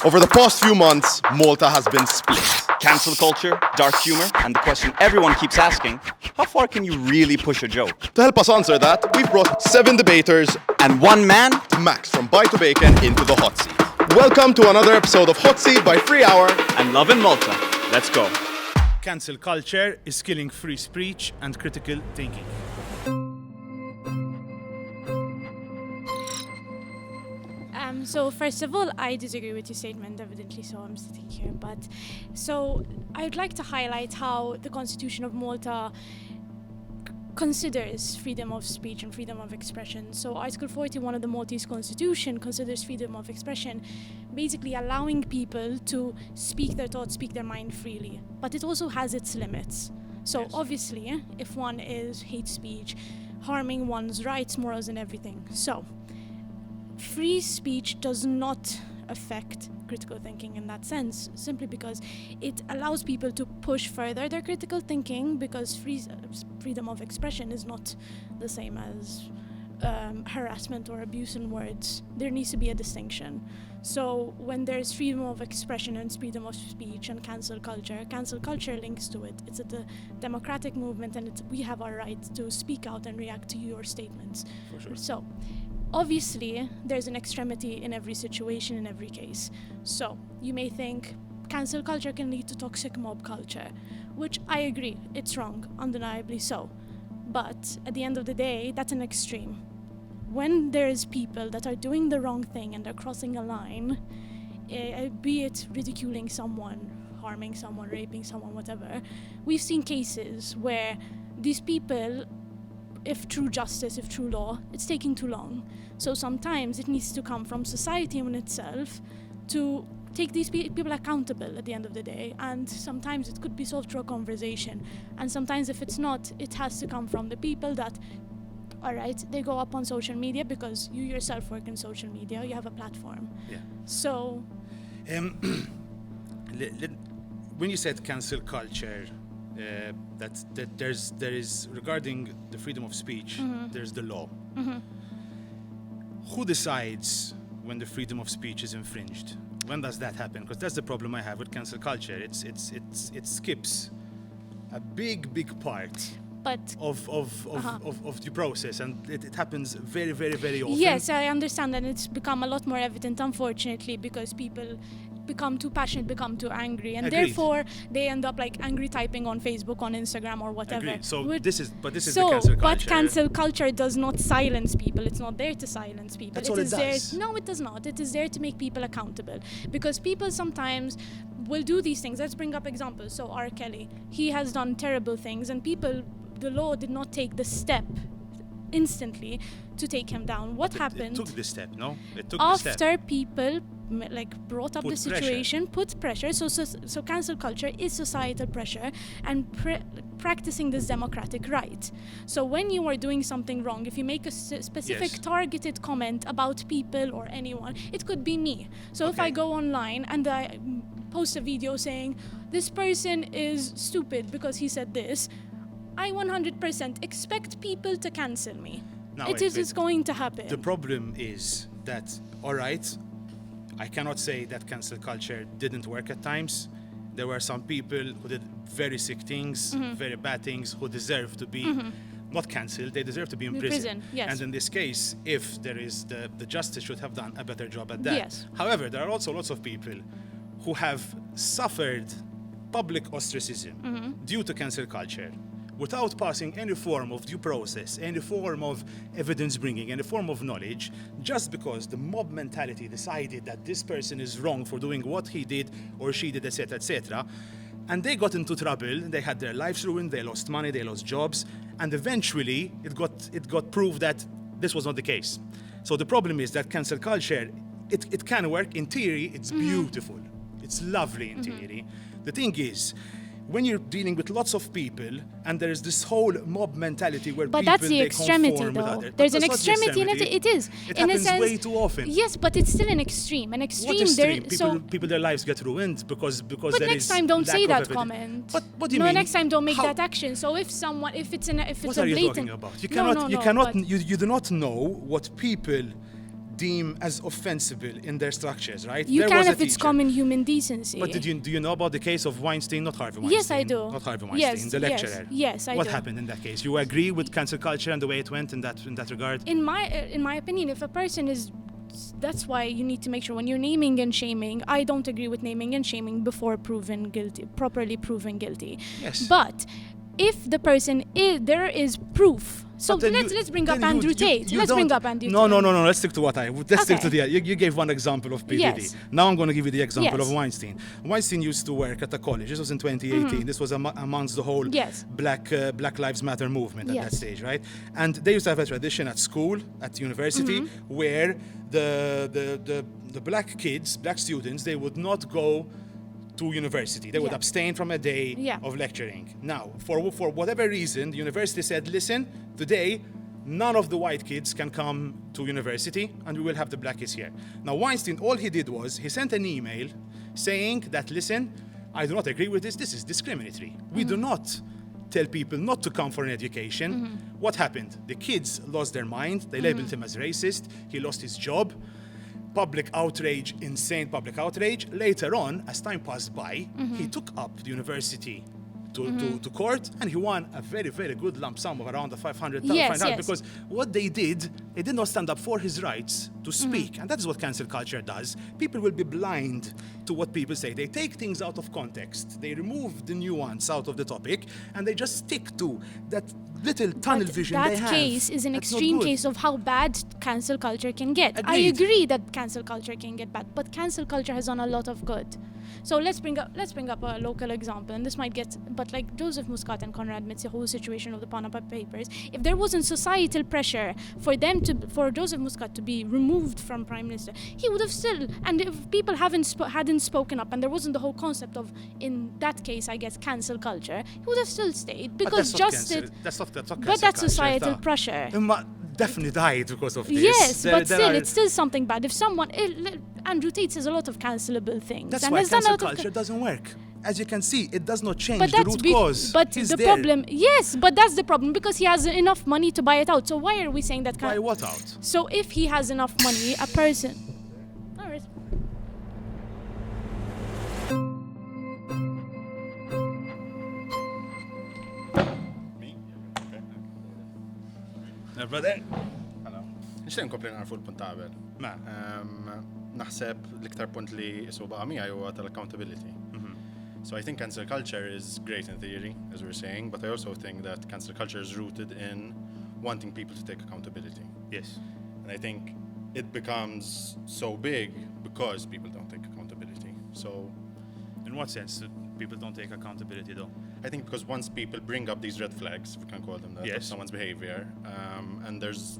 Over the past few months, Malta has been split. Cancel culture, dark humor, and the question everyone keeps asking, how far can you really push a joke? To help us answer that, we've brought 7 debaters And one man? Max from Bajd to Bejken into the hot seat. Welcome to another episode of Hot Seat by Free Hour And Lovin Malta. Let's go. Cancel culture is killing free speech and critical thinking. So first of all, I disagree with your statement, evidently, so I'm sitting here. But so I'd like to highlight how the Constitution of Malta considers freedom of speech and freedom of expression. So Article 41 of the Maltese Constitution considers freedom of expression basically allowing people to speak their thoughts, speak their mind freely. But it also has its limits. So Yes. obviously, if one is hate speech, harming one's rights, morals and everything. So free speech does not affect critical thinking in that sense, simply because it allows people to push further their critical thinking, because freedom of expression is not the same as harassment or abuse in words. There needs to be a distinction. So when there's freedom of expression and freedom of speech and cancel culture links to it. It's a democratic movement, and we have our right to speak out and react to your statements. For sure. So obviously, there's an extremity in every situation, in every case. So you may think cancel culture can lead to toxic mob culture, which I agree, it's wrong, undeniably so. But at the end of the day, that's an extreme. When there's people that are doing the wrong thing and they're crossing a line, be it ridiculing someone, harming someone, raping someone, whatever, we've seen cases where these people, if true justice, if true law, it's taking too long. So sometimes it needs to come from society in itself to take these people accountable at the end of the day. And sometimes it could be solved through a conversation. And sometimes if it's not, it has to come from the people that, all right, they go up on social media because you yourself work in social media, you have a platform. Yeah. So When you said cancel culture, that there is regarding the freedom of speech, there's the law. Who decides when the freedom of speech is infringed? When does that happen? Because that's the problem I have with cancel culture. It skips a big part but of the process, and it happens very, very, very often. yes, I understand, and it's become a lot more evident, unfortunately, because people become too passionate, become too angry, and Agreed. therefore they end up like angry typing on Facebook, on Instagram, or whatever. Agreed. So Would- this is the cancel So, culture. but cancel culture does not silence people. It's not there to silence people. That's all it does. No, it does not. It is there to make people accountable. Because people sometimes will do these things. Let's bring up examples. So R. Kelly, he has done terrible things, and the law did not take the step instantly to take him down. What happened? It took this step, no? It took this step. After people brought up Put the situation, put pressure. So cancel culture is societal pressure and practicing this democratic right. So when you are doing something wrong, if you make a specific Yes. targeted comment about people or anyone, it could be me. So if I Okay. go online and I post a video saying this person is stupid because he said this, I 100% expect people to cancel me. Now, It wait, is going to happen. The problem is that, all right, I cannot say that cancel culture didn't work at times. There were some people who did very sick things, very bad things, who deserve to be not cancelled, they deserve to be in In prison. prison, yes. And in this case, if there is the justice should have done a better job at that. Yes. However, there are also lots of people who have suffered public ostracism due to cancel culture, without passing any form of due process, any form of evidence bringing, any form of knowledge, just because the mob mentality decided that this person is wrong for doing what he did or she did, etc., etc. And they got into trouble, they had their lives ruined, they lost money, they lost jobs, and eventually it got proved that this was not the case. So the problem is that cancel culture, it can work. In theory, it's beautiful. It's lovely in theory. The thing is, when you're dealing with lots of people and there's this whole mob mentality where But people that's the they extremity, conform with though. others. There's But an that's not the extremity in it. It is. It in a happens sense, way too often. Yes, but it's still an extreme. An extreme. What extreme? There, People, their lives get ruined because but there next is time, don't lack say of that evidence. comment. What do you no, mean? next time, don't make How- that action. So if What a are you blatant, talking about? You No, cannot. no, you no, cannot. but- You do not know what people deem as offensible in their structures, right? You There can was a if it's teacher. common human decency. But do you know about the case of Weinstein, not Harvey Weinstein? Yes, I do. Not Harvey Weinstein, Yes, the yes, lecturer. yes, I What do. happened in that case? You agree with cancel culture and the way it went in that regard? In my opinion, if a person is, that's why you need to make sure when you're naming and shaming. I don't agree with naming and shaming before properly proven guilty. Yes. But if the person is, there is proof. So But then let's bring up then Andrew Tate. you Let's don't- bring up Andrew No, Tate. no, no, no. Let's stick to let's stick to Okay. you gave one example of PDD. Yes. Now I'm going to give you the example Yes. of Weinstein. Weinstein used to work at a college. This was in 2018. This was amongst the whole Yes. Black Lives Matter movement at that Yes. stage, right? And they used to have a tradition at school, at university, where the black kids, black students, they would not go to university. They would Yeah. abstain from a day Yeah. of lecturing. Now, for whatever reason, the university said, listen, today, none of the white kids can come to university and we will have the black kids here. Now, Weinstein, all he did was he sent an email saying that, listen, I do not agree with this. This is discriminatory. We do not tell people not to come for an education. What happened? The kids lost their mind. They labeled him as racist. He lost his job. Public outrage, insane public outrage. Later on, as time passed by, he took up the university to court, and he won a very, very good lump sum of around the 500,000 Yes, yes. because what they did not stand up for his rights to speak, and that is what cancel culture does. People will be blind to what people say. They take things out of context. They remove the nuance out of the topic, and they just stick to that little tunnel But vision that they have. case is an That's not extreme good. case of how bad cancel culture can get. I Agreed. agree that cancel culture can get bad, but cancel culture has done a lot of good. So let's bring up a local example, and this might get, but like Joseph Muscat and Conrad Mitz, the whole situation of the Panama Papers. If there wasn't societal pressure for Joseph Muscat to be removed from prime minister, he would have still. And if people hadn't spoken up, and there wasn't the whole concept of, in that case, I guess, cancel culture, he would have still stayed But because that's not justice. cancel- that's not But cancel that's culture, societal ta. pressure. Imma definitely died because of this. Yes, There- but there still, are- it's still something bad. If someone, Andrew Tate says a lot of cancelable things, That's and why there's done a cancel lot of culture doesn't work. As you can see, it does not change but the that's root cause. but He's the there. problem, yes, but that's the problem because he has enough money to buy it out. So why are we saying that? Buy what out? So if he has enough money, a person. All right. Brother. Nixtieq nkompli narfu l-punt ta' qabel. Ma. Naħseb l-iktar punt li isu baqa' miegħi huwa tal-accountability. So I think cancel culture is great in theory, as we're saying, but I also think that cancel culture is rooted in wanting people to take accountability. Yes. And I think it becomes so big because people don't take accountability. So In what sense do people don't take accountability though? I think because once people bring up these red flags, if we can call them that, Yes. of someone's behavior, and there's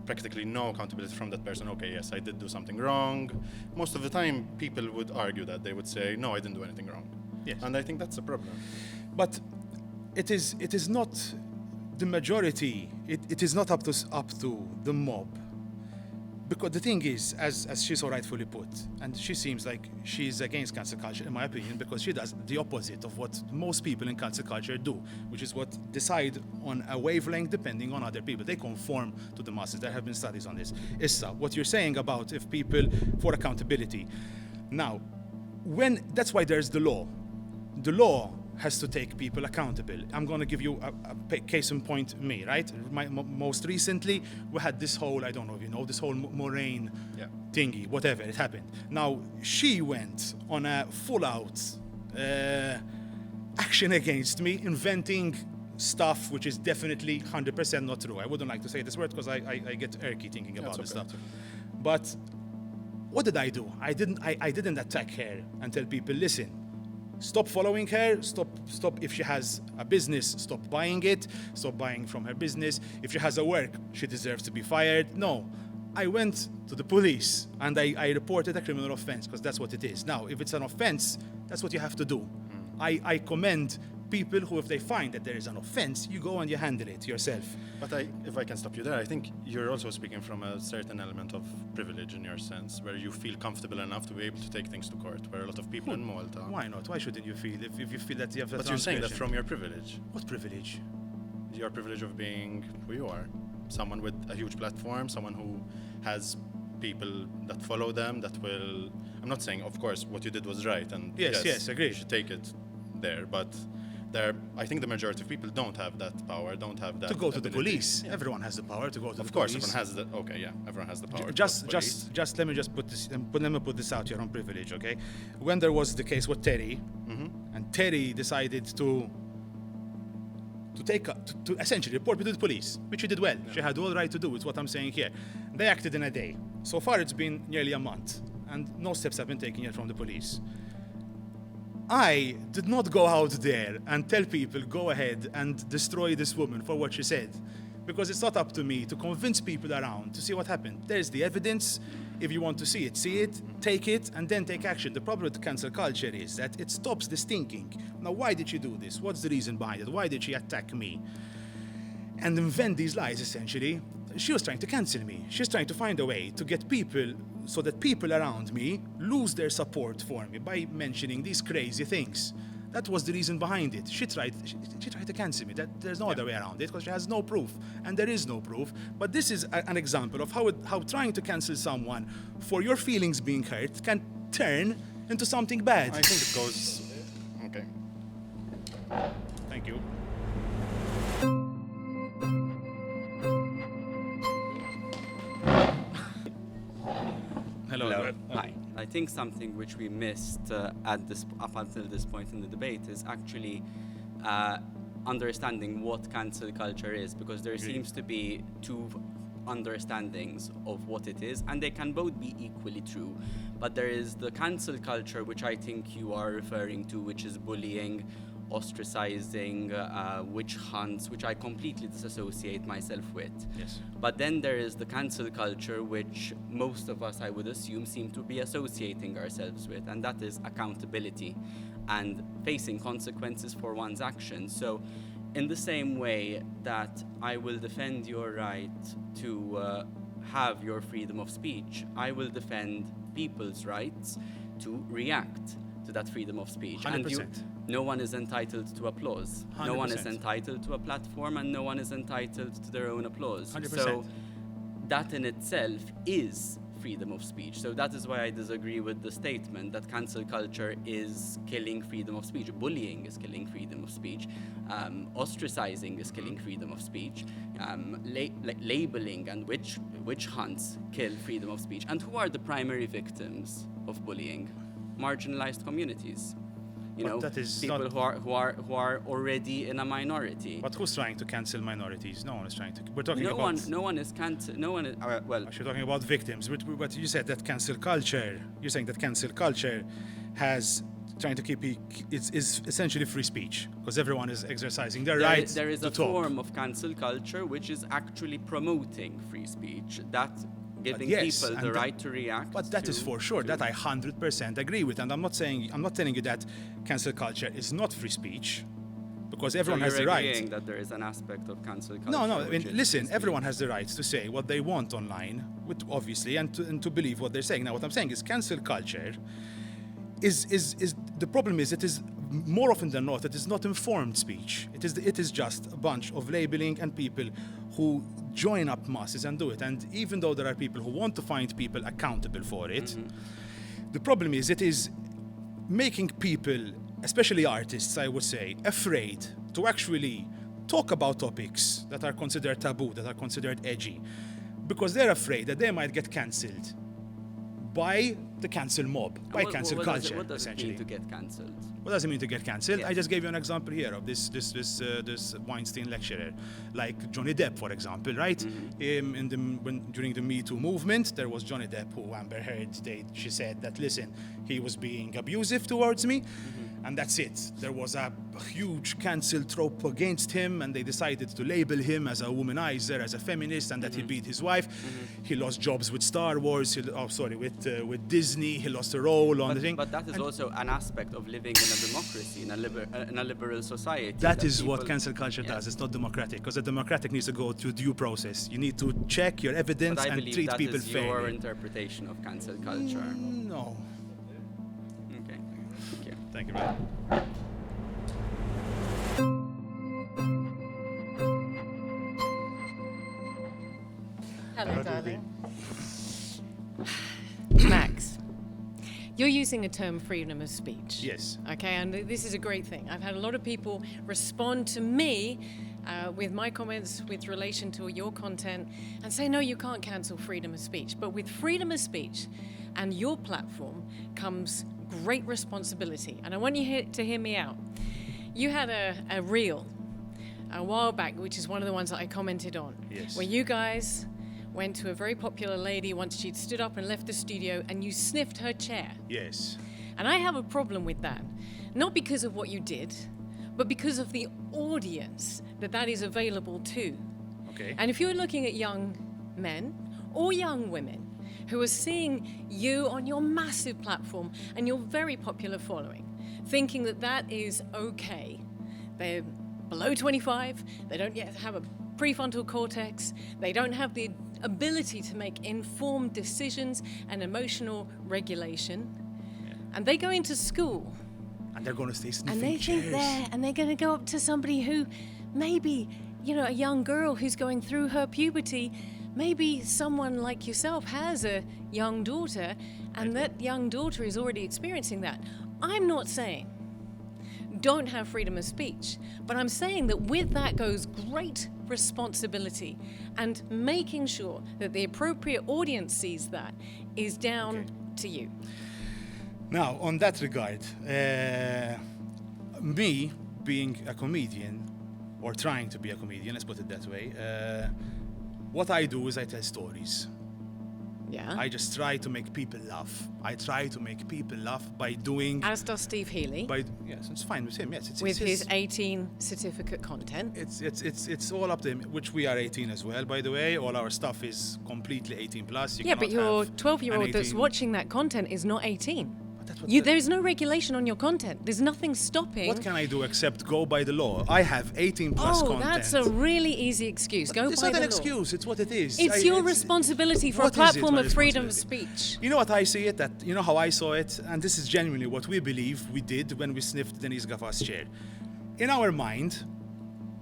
practically no accountability from that person. Okay, yes, I did do something wrong. Most of the time, people would argue that. They would say, no, I didn't do anything wrong. Yes. And I think that's a problem. But it is not the majority. It is not up to the mob. Because the thing is, as she so rightfully put, and she seems like she's against cancel culture, in my opinion, because she does the opposite of what most people in cancel culture do, which is what decide on a wavelength depending on other people. They conform to the masses. There have been studies on this. Issa, what you're saying about if people for accountability. Now, that's why there's the law. The law has to take people accountable. I'm going to give you a case in point, me, right? Most recently, we had this whole, I don't know if you know, this whole Moraine thingy, whatever, it happened. Now, she went on a full-out action against me, inventing stuff which is definitely 100% not true. I wouldn't like to say this word because I get irky thinking about this stuff. But what did I do? I didn't attack her and tell people, listen, stop following her, stop if she has a business, stop buying it, stop buying from her business. If she has a work, she deserves to be fired. No. I went to the police and I reported a criminal offense because that's what it is. Now, if it's an offense, that's what you have to do. I commend people who, if they find that there is an offense, you go and you handle it yourself. But if I can stop you there, I think you're also speaking from a certain element of privilege in your sense, where you feel comfortable enough to be able to take things to court, where a lot of people in Malta... Why not? Why shouldn't you feel if you feel that you have that But you're saying that transgression? from your privilege. What privilege? Your privilege of being who you are. Someone with a huge platform, someone who has people that follow them that will. I'm not saying, of course, what you did was right, and Yes, agreed. you should take it there, but I think the majority of people don't have that power, don't have that To go to the ability. police. Yeah. Everyone has the power to go to the police. Of course, everyone has the. Okay, yeah, everyone has the power. to go to Just police. let me just put this. Let me put this out here on privilege, okay? When there was the case with Terry, and Terry decided to essentially report me to the police, which she did well. She had all right to do. It's what I'm saying here. They acted in a day. So far, it's been nearly a month, and no steps have been taken yet from the police. I did not go out there and tell people, go ahead and destroy this woman for what she said. Because it's not up to me to convince people around to see what happened. There's the evidence. If you want to see it, take it, and then take action. The problem with cancel culture is that it stops this thinking. Now, why did she do this? What's the reason behind it? Why did she attack me? And invent these lies, essentially. She was trying to cancel me. She's trying to find a way to get people, so that people around me lose their support for me by mentioning these crazy things. That was the reason behind it. She tried to cancel me. There's no other way around it, because she has no proof, and there is no proof. But this is an example of how trying to cancel someone for your feelings being hurt can turn into something bad. I think it goes. Okay. Thank you. Hello. Hi. I think something which we missed up until this point in the debate is actually understanding what cancel culture is, because there seems to be two understandings of what it is, and they can both be equally true. But there is the cancel culture, which I think you are referring to, which is bullying, ostracizing, witch hunts, which I completely disassociate myself with. Yes. But then there is the cancel culture, which most of us, I would assume, seem to be associating ourselves with, and that is accountability and facing consequences for one's actions. So in the same way that I will defend your right to have your freedom of speech, I will defend people's rights to react to that freedom of speech. 100%. And no one is entitled to applause. 100%. No one is entitled to a platform, and no one is entitled to their own applause. 100%. So that in itself is freedom of speech. So that is why I disagree with the statement that cancel culture is killing freedom of speech. Bullying is killing freedom of speech. Ostracizing is killing freedom of speech. Labeling and witch hunts kill freedom of speech. And who are the primary victims of bullying? Marginalized communities. You But know, that is people not- who are already in a minority. But who's trying to cancel minorities? No one is trying to. We're talking No about. one is cancel. No one is well. You're talking about victims. But you said that cancel culture. You're saying that cancel culture has trying to keep is essentially free speech, because everyone is exercising their right There is to a talk. form of cancel culture which is actually promoting free speech, that giving yes, people and the that- right to react. But that is to- for sure. to- That I 100% agree with, and I'm not telling you that cancel culture is not free speech, because everyone so has you're the right. agreeing that there is an aspect of cancel culture. No, I which mean, is listen, free everyone speech. has the right to say what they want online, obviously, and to believe what they're saying. Now, what I'm saying is cancel culture is the problem is it is more often than not, it is not informed speech. It is just a bunch of labeling and people who join up masses and do it. And even though there are people who want to find people accountable for it, the problem is it is making people, especially artists, I would say, afraid to actually talk about topics that are considered taboo, that are considered edgy, because they're afraid that they might get cancelled by the cancel mob, by cancel culture, What does it essentially. mean to get cancelled? What does it mean to get cancelled? Yes. I just gave you an example here of this Weinstein lecturer, like Johnny Depp, for example, right? During the Me Too movement, there was Johnny Depp who Amber Heard, she said that, listen, he was being abusive towards me, and that's it. There was a huge cancel trope against him, and they decided to label him as a womanizer, as a feminist, and that he beat his wife. He lost jobs with Star Wars, with Disney, he lost a role on the thing. But that is also an aspect of living in a democracy, in a liberal society. That is what people- cancel culture Yes. does. It's not democratic, because a democratic needs to go through due process. You need to check your evidence But I and believe treat that people is your fairly. interpretation of cancel culture. No. Okay. Thank you. Thank you, man. Hello, darling. You're using a term freedom of speech. Yes. Okay, and this is a great thing. I've had a lot of people respond to me with my comments with relation to your content and say, no, you can't cancel freedom of speech. But with freedom of speech and your platform comes great responsibility. And I want you to hear me out. You had a reel a while back, which is one of the ones that I commented on, Yes. where you guys went to a very popular lady once she'd stood up and left the studio and you sniffed her chair. Yes. And I have a problem with that. Not because of what you did, but because of the audience that is available to. Okay. And if you're looking at young men or young women who are seeing you on your massive platform and your very popular following, thinking that is okay, they're below 25, they don't yet have a prefrontal cortex, they don't have the ability to make informed decisions and emotional regulation, and they go into school And they're going to stay and sniffing they think chairs. they're going to go up to somebody who maybe, a young girl who's going through her puberty, maybe someone like yourself has a young daughter and that young daughter is already experiencing that. I'm not saying don't have freedom of speech, but I'm saying that with that goes great responsibility, and making sure that the appropriate audience sees that is down to you. Now, on that regard, me being a comedian, or trying to be a comedian, let's put it that way, what I do is I tell stories. Yeah. I just try to make people laugh. I try to make people laugh by doing... As does Steve Healy. Yes, it's fine with him, yes. With his 18 certificate content. It's all up to him, which we are 18 as well, by the way. All our stuff is completely 18 plus. You Yeah, but cannot your have 12-year-old an that's 18 watching that content is not 18. But that's what There's no regulation on your content. There's nothing stopping. What can I do except go by the law? I have 18 plus content. That's a really easy excuse. Go It's by not the an law. excuse, it's what it is. It's your responsibility for a What is it, platform my of freedom of responsibility? speech. You know what I see it? You know how I saw it? And this is genuinely what we believe we did when we sniffed Denise Gaffar's chair. In our mind,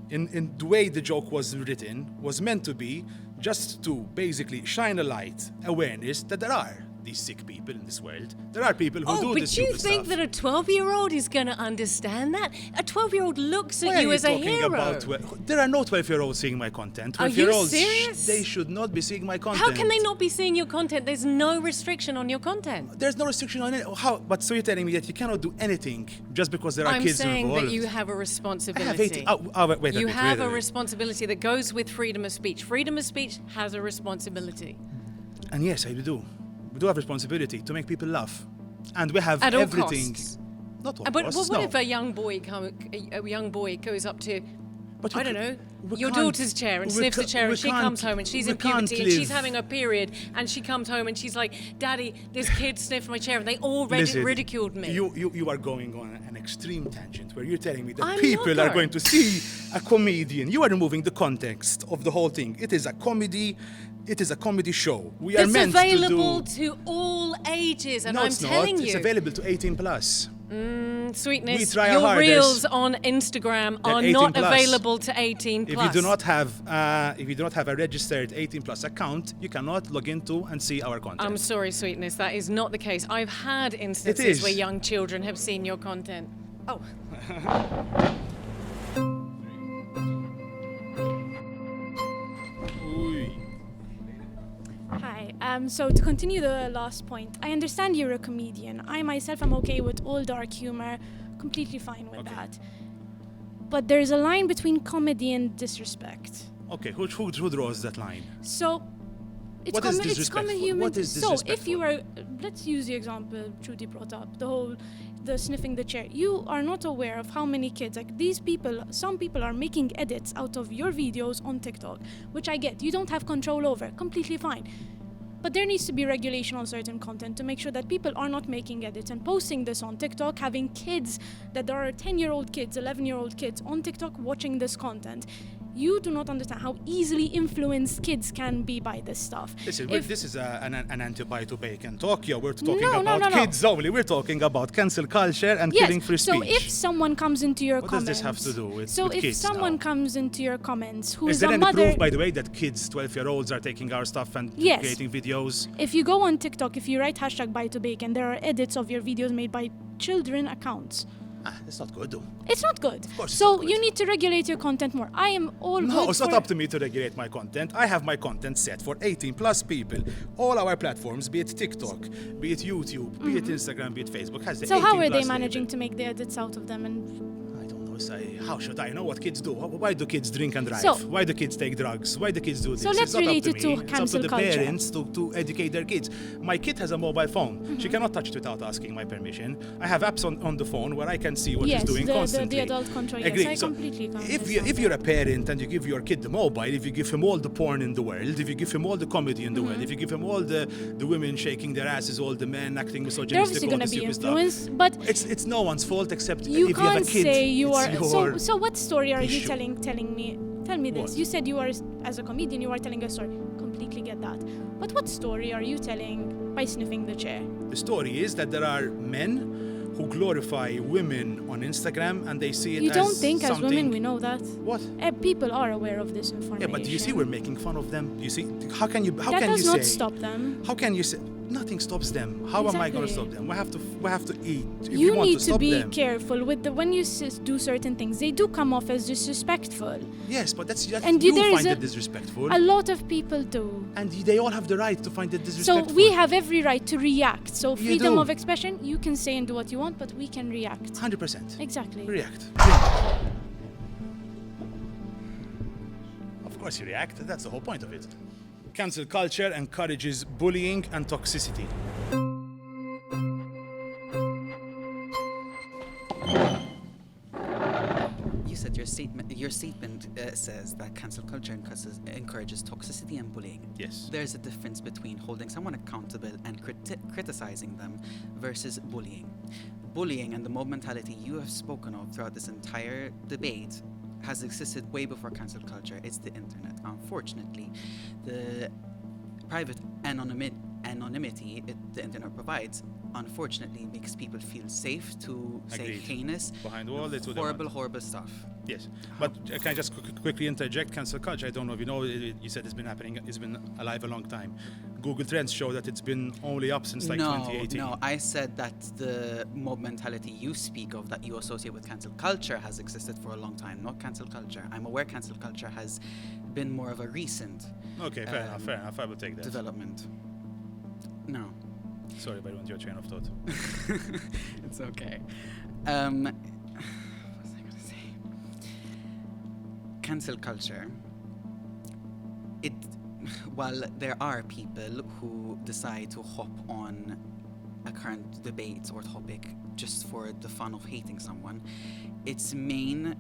in the way the joke was written, was meant to be just to basically shine a light, awareness that there are these sick people in this world. There are people who do but this you stupid think stuff. that a 12-year-old is going to understand that? A 12-year-old looks Why at are you as a talking hero. about there are no 12-year-olds seeing my content. Are you 12-year-olds, serious? they should not be seeing my content. How can they not be seeing your content? There's no restriction on your content. There's no restriction on it. How? But so you're telling me that you cannot do anything just because there are I'm kids saying involved? that you have a I have responsibility. 18. Wait a You bit, have wait a bit. responsibility that goes with freedom of speech. Freedom of speech has a responsibility. And yes, I do. We do have responsibility to make people laugh, and we have At all everything. costs. Not all But costs, what no. if a young boy goes up to, But I we don't ca- know, we your can't- daughter's chair and we sniffs the ca- chair we and she can't- comes home and she's we in can't puberty and she's live- having a period and she comes home and she's like, Daddy, this kid sniffed my chair and they all Listen, ridiculed me. You are going on an extreme tangent where you're telling me that I'm people not are going to see a comedian. You are removing the context of the whole thing. It is a comedy. It is a comedy show. We are It's meant available to do. to all ages and No, I'm it's telling not. you. It's available to 18 plus. Sweetness, We try our your hardest. reels on Instagram They're are 18 not plus. available to 18 If plus. you do not have a registered 18 plus account, you cannot log into and see our content. I'm sorry, Sweetness, that is not the case. I've had instances is. where young children have seen your content. Oh. Hi. So to continue the last point, I understand you're a comedian. I myself am okay with all dark humor, completely fine with that. But there's a line between comedy and disrespect. Okay, who draws that line? So it's What is common. It's common disrespectful? human. What is So if you disrespectful? were, let's use the example Trudy brought up, the sniffing the chair. You are not aware of how many kids, like these people, some people are making edits out of your videos on TikTok, which I get. You don't have control over. Completely fine. But there needs to be regulation on certain content to make sure that people are not making edits and posting this on TikTok, having kids, that there are 10-year-old kids, 11-year-old kids on TikTok watching this content. You do not understand how easily influenced kids can be by this stuff. Listen, If- this is an anti-buy to Bejken talk. Yeah, we're talking No, no, about no, no. kids only. We're talking about cancel culture and Yes, killing free speech. so if someone comes into your What does comments... this have to do with So if kids someone now? comes into your comments who Is is there a any mother... proof, by the way, that kids, 12-year-olds, are taking our stuff and Yes. creating videos? If you go on TikTok, if you write hashtag buy to bacon, there are edits of your videos made by children accounts. That's not good, though. It's not good. course it's So not good. you need to regulate your content more. I am all No, good it's not for- up to me to regulate my content. I have my content set for 18 plus people. All our platforms, be it TikTok, be it YouTube, be it Instagram, be it Facebook, has the So 18 how are they plus managing label. to make the edits out of them? And I don't know. How should I know what kids do? Why do kids drink and drive? So- Why do kids take drugs? Why do kids do this? So let's It's not relate up it to to me. It's up to cancel the culture. parents to educate their kids. My kid has a mobile phone. She cannot touch it without asking my permission. I have apps on the phone where I can see what Yes, she's doing the constantly. adult control, yes, Agree. I So completely if you're a parent and you give your kid the mobile, if you give him all the porn in the world, if you give him all the comedy in the world, if you give him all the women shaking their asses, all the men acting they're misogynistic, obviously all going the to be stupid stuff, influenced, but it's no one's fault except you if you have a can't kid. say you it's are... your So what story are you issue. telling me? Tell me this. What? You said you are, as a comedian, you are telling a story. Completely get that. But what story are you telling by sniffing the chair? The story is that there are men who glorify women on Instagram and they see it You as don't think as something... women we know that? What? People are aware of this information. Yeah, but do you see we're making fun of them? Do you see? How can you? How that can does you not say? stop them. How can you say? Nothing stops them. How am I going to Exactly. stop them? We have to eat. If You want need to to stop be them. careful with when you do certain things. They do come off as disrespectful. Yes, but that's And you there is find a- it disrespectful, A lot of people do. and they all have the right to find it So disrespectful. we have every right to react. So You freedom do. of expression, you can say and do what you want, but we can react. 100%. Exactly. React. Of course you react. That's the whole point of it. Cancel culture encourages bullying and toxicity. You said your statement says that cancel culture encourages toxicity and bullying. Yes. There's a difference between holding someone accountable and criticizing them versus bullying. Bullying and the mob mentality you have spoken of throughout this entire debate has existed way before cancel culture. It's the internet. Unfortunately, the private anonymity the internet provides, unfortunately, makes people feel safe to say Agreed. heinous, Behind the wall, they do their horrible stuff. Yes, but can I just quickly interject? Cancel culture, I don't know if you know, you said it's been happening, it's been alive a long time. Google Trends show that it's been only up since like 2018. No, I said that the mob mentality you speak of, that you associate with cancel culture, has existed for a long time, not cancel culture. I'm aware cancel culture has been more of a recent Okay, fair enough, I will take that. development. No. Sorry if I went your train of thought. It's okay. What was I gonna say? Cancel culture. While there are people who decide to hop on a current debate or topic just for the fun of hating someone, its main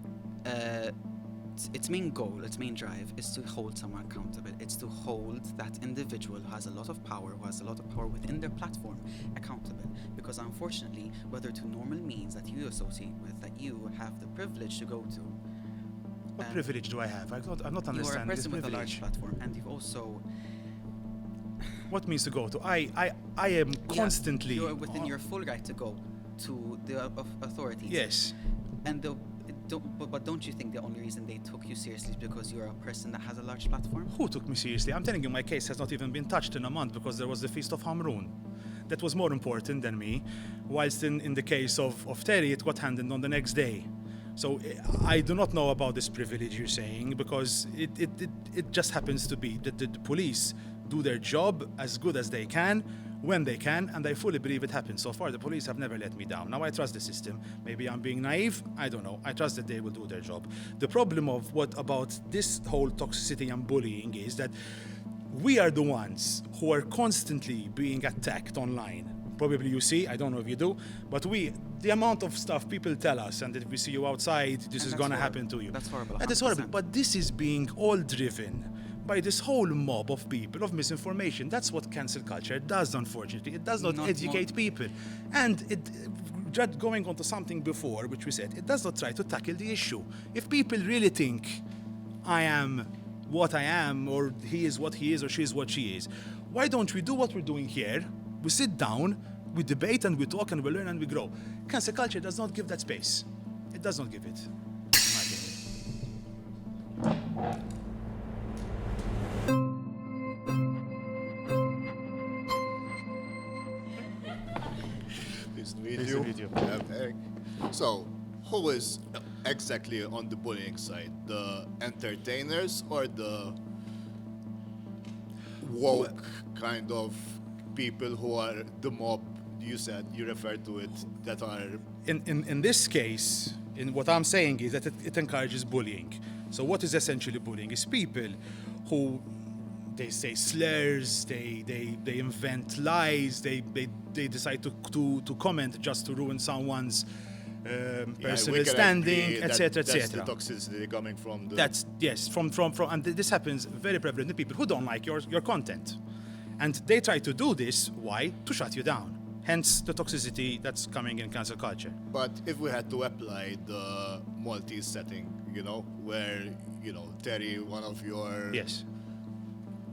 goal, its main drive is to hold someone accountable. It's to hold that individual who has a lot of power, within their platform, accountable. Because unfortunately, whether to normal means that you associate with, that you have the privilege to go to, What privilege do I have? I'm not you are a understanding this person with a large privilege. platform, and you've also What means to go to? I am constantly... you're within your full right to go to the authorities. Yes. And but don't you think the only reason they took you seriously is because you're a person that has a large platform? Who took me seriously? I'm telling you, my case has not even been touched in a month because there was the Feast of Hamrun. That was more important than me. Whilst in the case of Terry, it got handed on the next day. So I do not know about this privilege you're saying because it just happens to be that the police do their job as good as they can, when they can, and I fully believe it happens. So far, the police have never let me down. Now, I trust the system. Maybe I'm being naive. I don't know. I trust that they will do their job. The problem of what about this whole toxicity and bullying is that we are the ones who are constantly being attacked online. Probably you see, I don't know if you do, but the amount of stuff people tell us, and if we see you outside, this is that's going to horrible. happen to you. That's horrible, That is horrible. 100%. But this is being all driven by this whole mob of people, of misinformation. That's what cancel culture does, unfortunately. It does not educate people. And just going on to something before, which we said, it does not try to tackle the issue. If people really think I am what I am, or he is what he is, or she is what she is. Why don't we do what we're doing here? We sit down, we debate and we talk and we learn and we grow. Cancel culture does not give that space. It does not give it. in my opinion. Nice to meet you. Eric. So, who is exactly on the bullying side? The entertainers or the woke kind of people who are the mob? You referred to it, that are... In this case, in what I'm saying is that it encourages bullying. So what is essentially bullying? Is people who they say slurs, they invent lies, they decide to comment just to ruin someone's personal standing, etc., That's the etc. toxicity coming from the... That's yes, from and this happens very prevalent in people who don't like your content, and they try to do this. Why? To shut you down. Hence the toxicity that's coming in cancel culture. But if we had to apply the Maltese setting, where, Terry, one of your... Yes.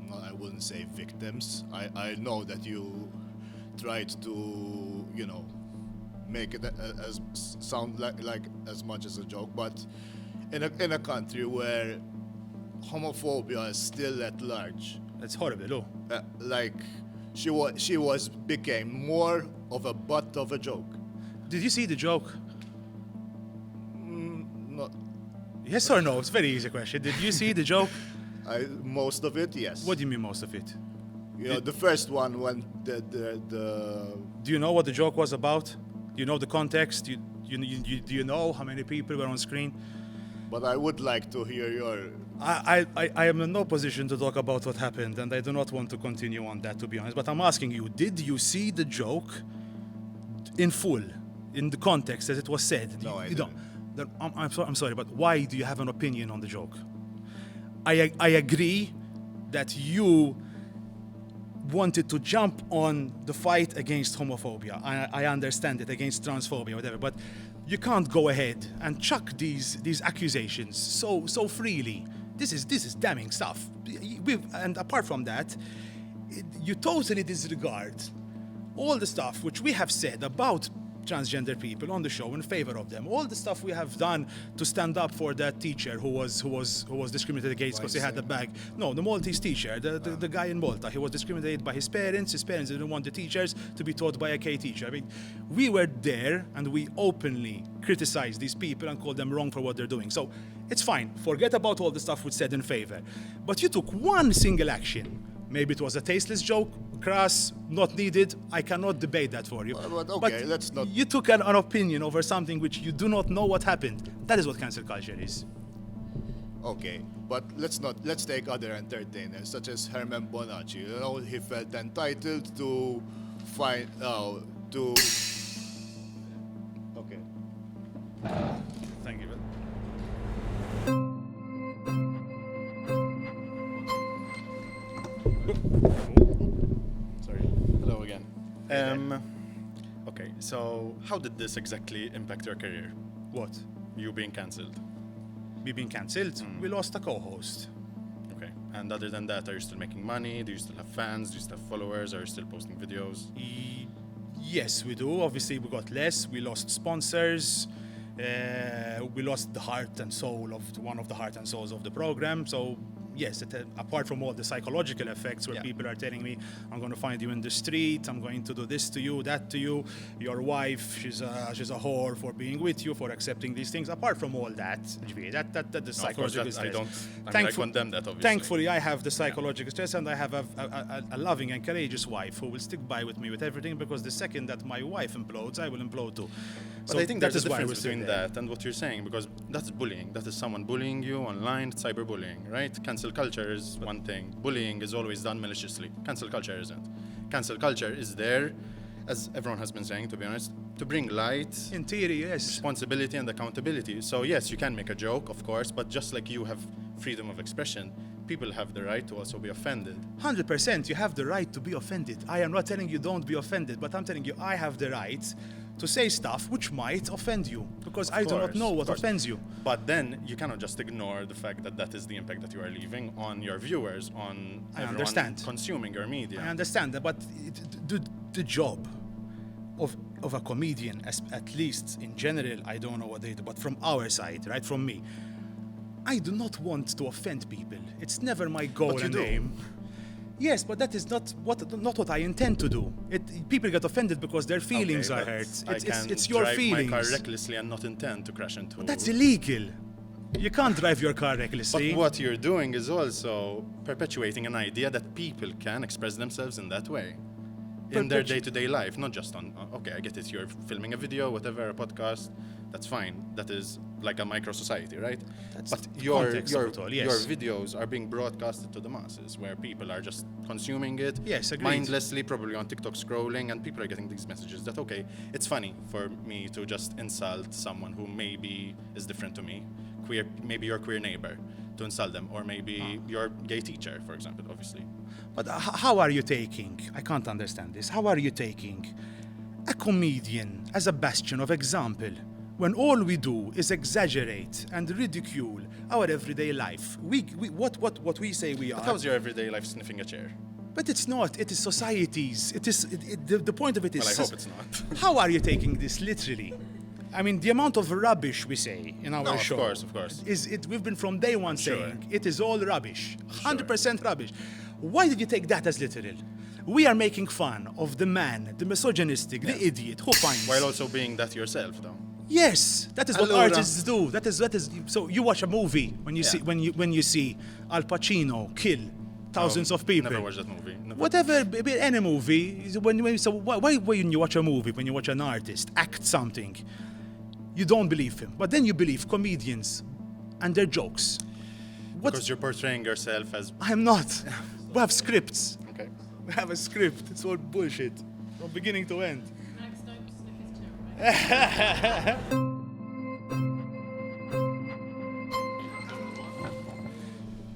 Well, I wouldn't say victims. I know that you tried to, make it as sound like as much as a joke, but in a country where homophobia is still at large, That's horrible. Oh. she became more of a butt of a joke. Did you see the joke? Not, Yes or no? It's a very easy question. Did you see the joke? most of it, yes. What do you mean most of it? The first one when the Do you know what the joke was about? Do you know the context? Do you know how many people were on screen? But I would like to hear your... I am in no position to talk about what happened, and I do not want to continue on that, to be honest. But I'm asking you, did you see the joke in full, in the context as it was said? No, I you didn't. Then I'm sorry, but why do you have an opinion on the joke? I agree that you wanted to jump on the fight against homophobia. I understand it, against transphobia, whatever, but you can't go ahead and chuck these accusations so freely. This is damning stuff. And apart from that, you totally disregard all the stuff which we have said about transgender people on the show in favor of them. All the stuff we have done to stand up for that teacher who was discriminated against because he had a bag. No, the Maltese teacher, the guy in Malta, he was discriminated by his parents. His parents didn't want the teachers to be taught by a gay teacher. I mean, we were there and we openly criticized these people and called them wrong for what they're doing. So it's fine. Forget about all the stuff we said in favor. But you took one single action. Maybe it was a tasteless joke, crass, not needed. I cannot debate that for you. But okay, let's not... You took an opinion over something which you do not know what happened. That is what cancel culture is. Okay, but let's take other entertainers such as Herman Bonacci. He felt entitled to find to... Okay. Thank you. Sorry. Hello again. Okay, so how did this exactly impact your career? What? You being cancelled. We being cancelled? We lost a co-host. Okay. And other than that, are you still making money? Do you still have fans? Do you still have followers? Are you still posting videos? Yes, we do. Obviously, we got less. We lost sponsors. We lost the heart and soul of one of the heart and souls of the program. So yes, apart from all the psychological effects where people are telling me, I'm going to find you in the street, I'm going to do this to you, that to you, your wife, she's a whore for being with you, for accepting these things. Apart from all that, the psychological stress. I condemn that, obviously. Thankfully, I have the psychological stress, and I have a loving and courageous wife who will stick by with me with everything, because the second that my wife implodes, I will implode too. But I think there's a difference between that and what you're saying, because that's bullying. That is someone bullying you online, cyberbullying, right? Cancel culture is one thing. Bullying is always done maliciously. Cancel culture isn't. Cancel culture is there, as everyone has been saying, to be honest, to bring light, in theory, yes, responsibility and accountability. So yes, you can make a joke, of course, but just like you have freedom of expression, people have the right to also be offended. 100%, you have the right to be offended. I am not telling you don't be offended, but I'm telling you I have the right to say stuff which might offend you, because I do not course, know of what course. offends you. But then you cannot just ignore the fact that that is the impact that you are leaving on your viewers, on I everyone understand. consuming your media. I understand that, but the job of a comedian, at least in general, I don't know what they do, but from our side, right, from me, I do not want to offend people. It's never my goal But you and do. aim. Yes, but that is not what I intend to do. People get offended because their feelings Okay, are but hurt. I can It's your drive feelings. my car recklessly and not intend to crash into. That's illegal. You can't drive your car But recklessly. what you're doing is also perpetuating an idea that people can express themselves in that way. In their day-to-day life, not just on, okay, I get it, you're filming a video, whatever, a podcast, that's fine. That is like a micro-society, right? That's But the your context of it all, yes. your videos are being broadcasted to the masses, where people are just consuming it Yes, agreed. mindlessly, probably on TikTok scrolling, and people are getting these messages that, okay, it's funny for me to just insult someone who maybe is different to me, queer, maybe your queer neighbor, to insult them, or maybe your gay teacher, for example, obviously. But how are you taking, I can't understand this, how are you taking a comedian as a bastion of example when all we do is exaggerate and ridicule our everyday life? What we say we are. But how's your everyday life sniffing a chair? But it's not, it is societies. The point of it is... Well, I hope it's not. How are you taking this literally? I mean, the amount of rubbish we say in our No, show. of course. We've been from day one Sure. saying it is all rubbish. 100% rubbish. Why did you take that as literal? We are making fun of the man, the misogynistic, the idiot who finds. While also being that yourself, though. Yes, that is what Allora. artists do. That is. So you watch a movie when you see when you see Al Pacino kill thousands of people. Never watched that movie. Never. Whatever, any movie. So why when you watch a movie, when you watch an artist act something, you don't believe him, but then you believe comedians and their jokes. Because you're portraying yourself as. I'm not. We have scripts. Okay. We have a script. It's all bullshit from beginning to end.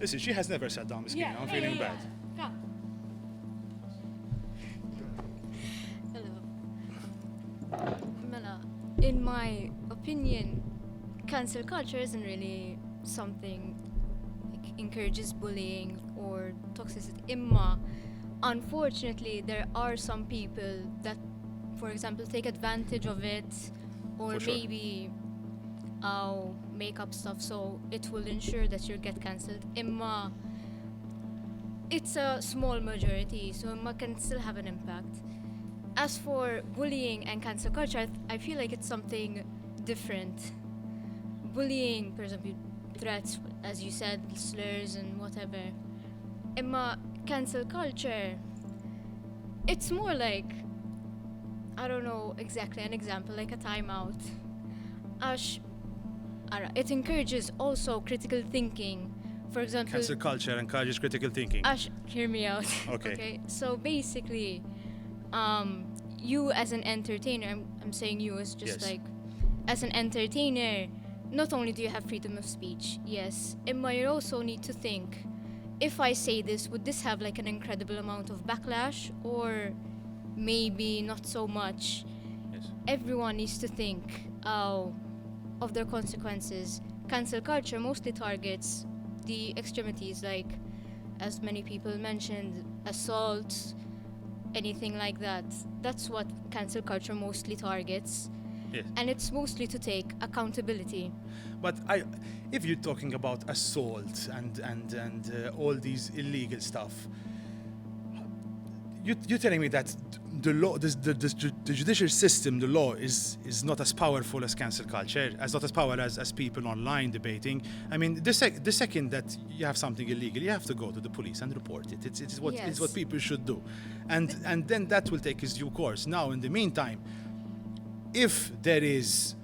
Listen, she has never sat down, Miskina. I'm feeling bad. Hello. Mela, in my opinion, cancel culture isn't really something like encourages bullying or toxicity. Imma, unfortunately, there are some people that, for example, take advantage of it, or For sure. maybe make up stuff so it will ensure that you get cancelled. Imma, it's a small majority, so Imma can still have an impact. As for bullying and cancel culture, I feel like it's something different. Bullying, for example, threats, as you said, slurs and whatever. Imma, cancel culture, it's more like, I don't know exactly an example, like a timeout. It encourages also critical thinking. For example, Cancel culture encourages critical thinking. hear me out. Okay. So basically, you as an entertainer, I'm saying you as just Yes. like, as an entertainer, not only do you have freedom of speech, yes, but you also need to think, if I say this, would this have like an incredible amount of backlash, or maybe not so much? Yes. Everyone needs to think of their consequences. Cancel culture mostly targets the extremities, like, as many people mentioned, assault, anything like that. That's what cancel culture mostly targets. Yes. And it's mostly to take accountability. But if you're talking about assault and all these illegal stuff, you're telling me that the law, the judicial system, the law is not as powerful as cancel culture, not as powerful as people online debating. I mean, the second that you have something illegal, you have to go to the police and report it. It's what Yes. it's what people should do, and then that will take its due course. Now, in the meantime, if there is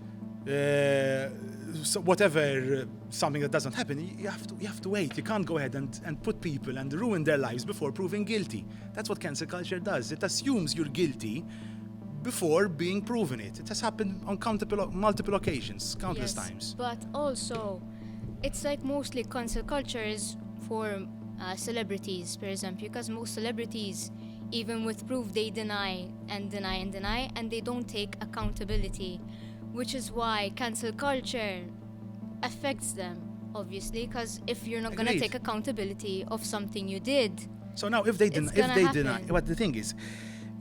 something that doesn't happen, you have to wait. You can't go ahead and put people and ruin their lives before proving guilty. That's what cancel culture does. It assumes you're guilty before being proven it. It has happened on multiple occasions, countless Yes, times. But also, it's like mostly cancel culture is for celebrities, for example, because most celebrities even with proof, they deny and deny and deny, and they don't take accountability, which is why cancel culture affects them, obviously, because if you're not going to Agreed. take accountability of something you did, So now, if they deny, happen. but the thing is,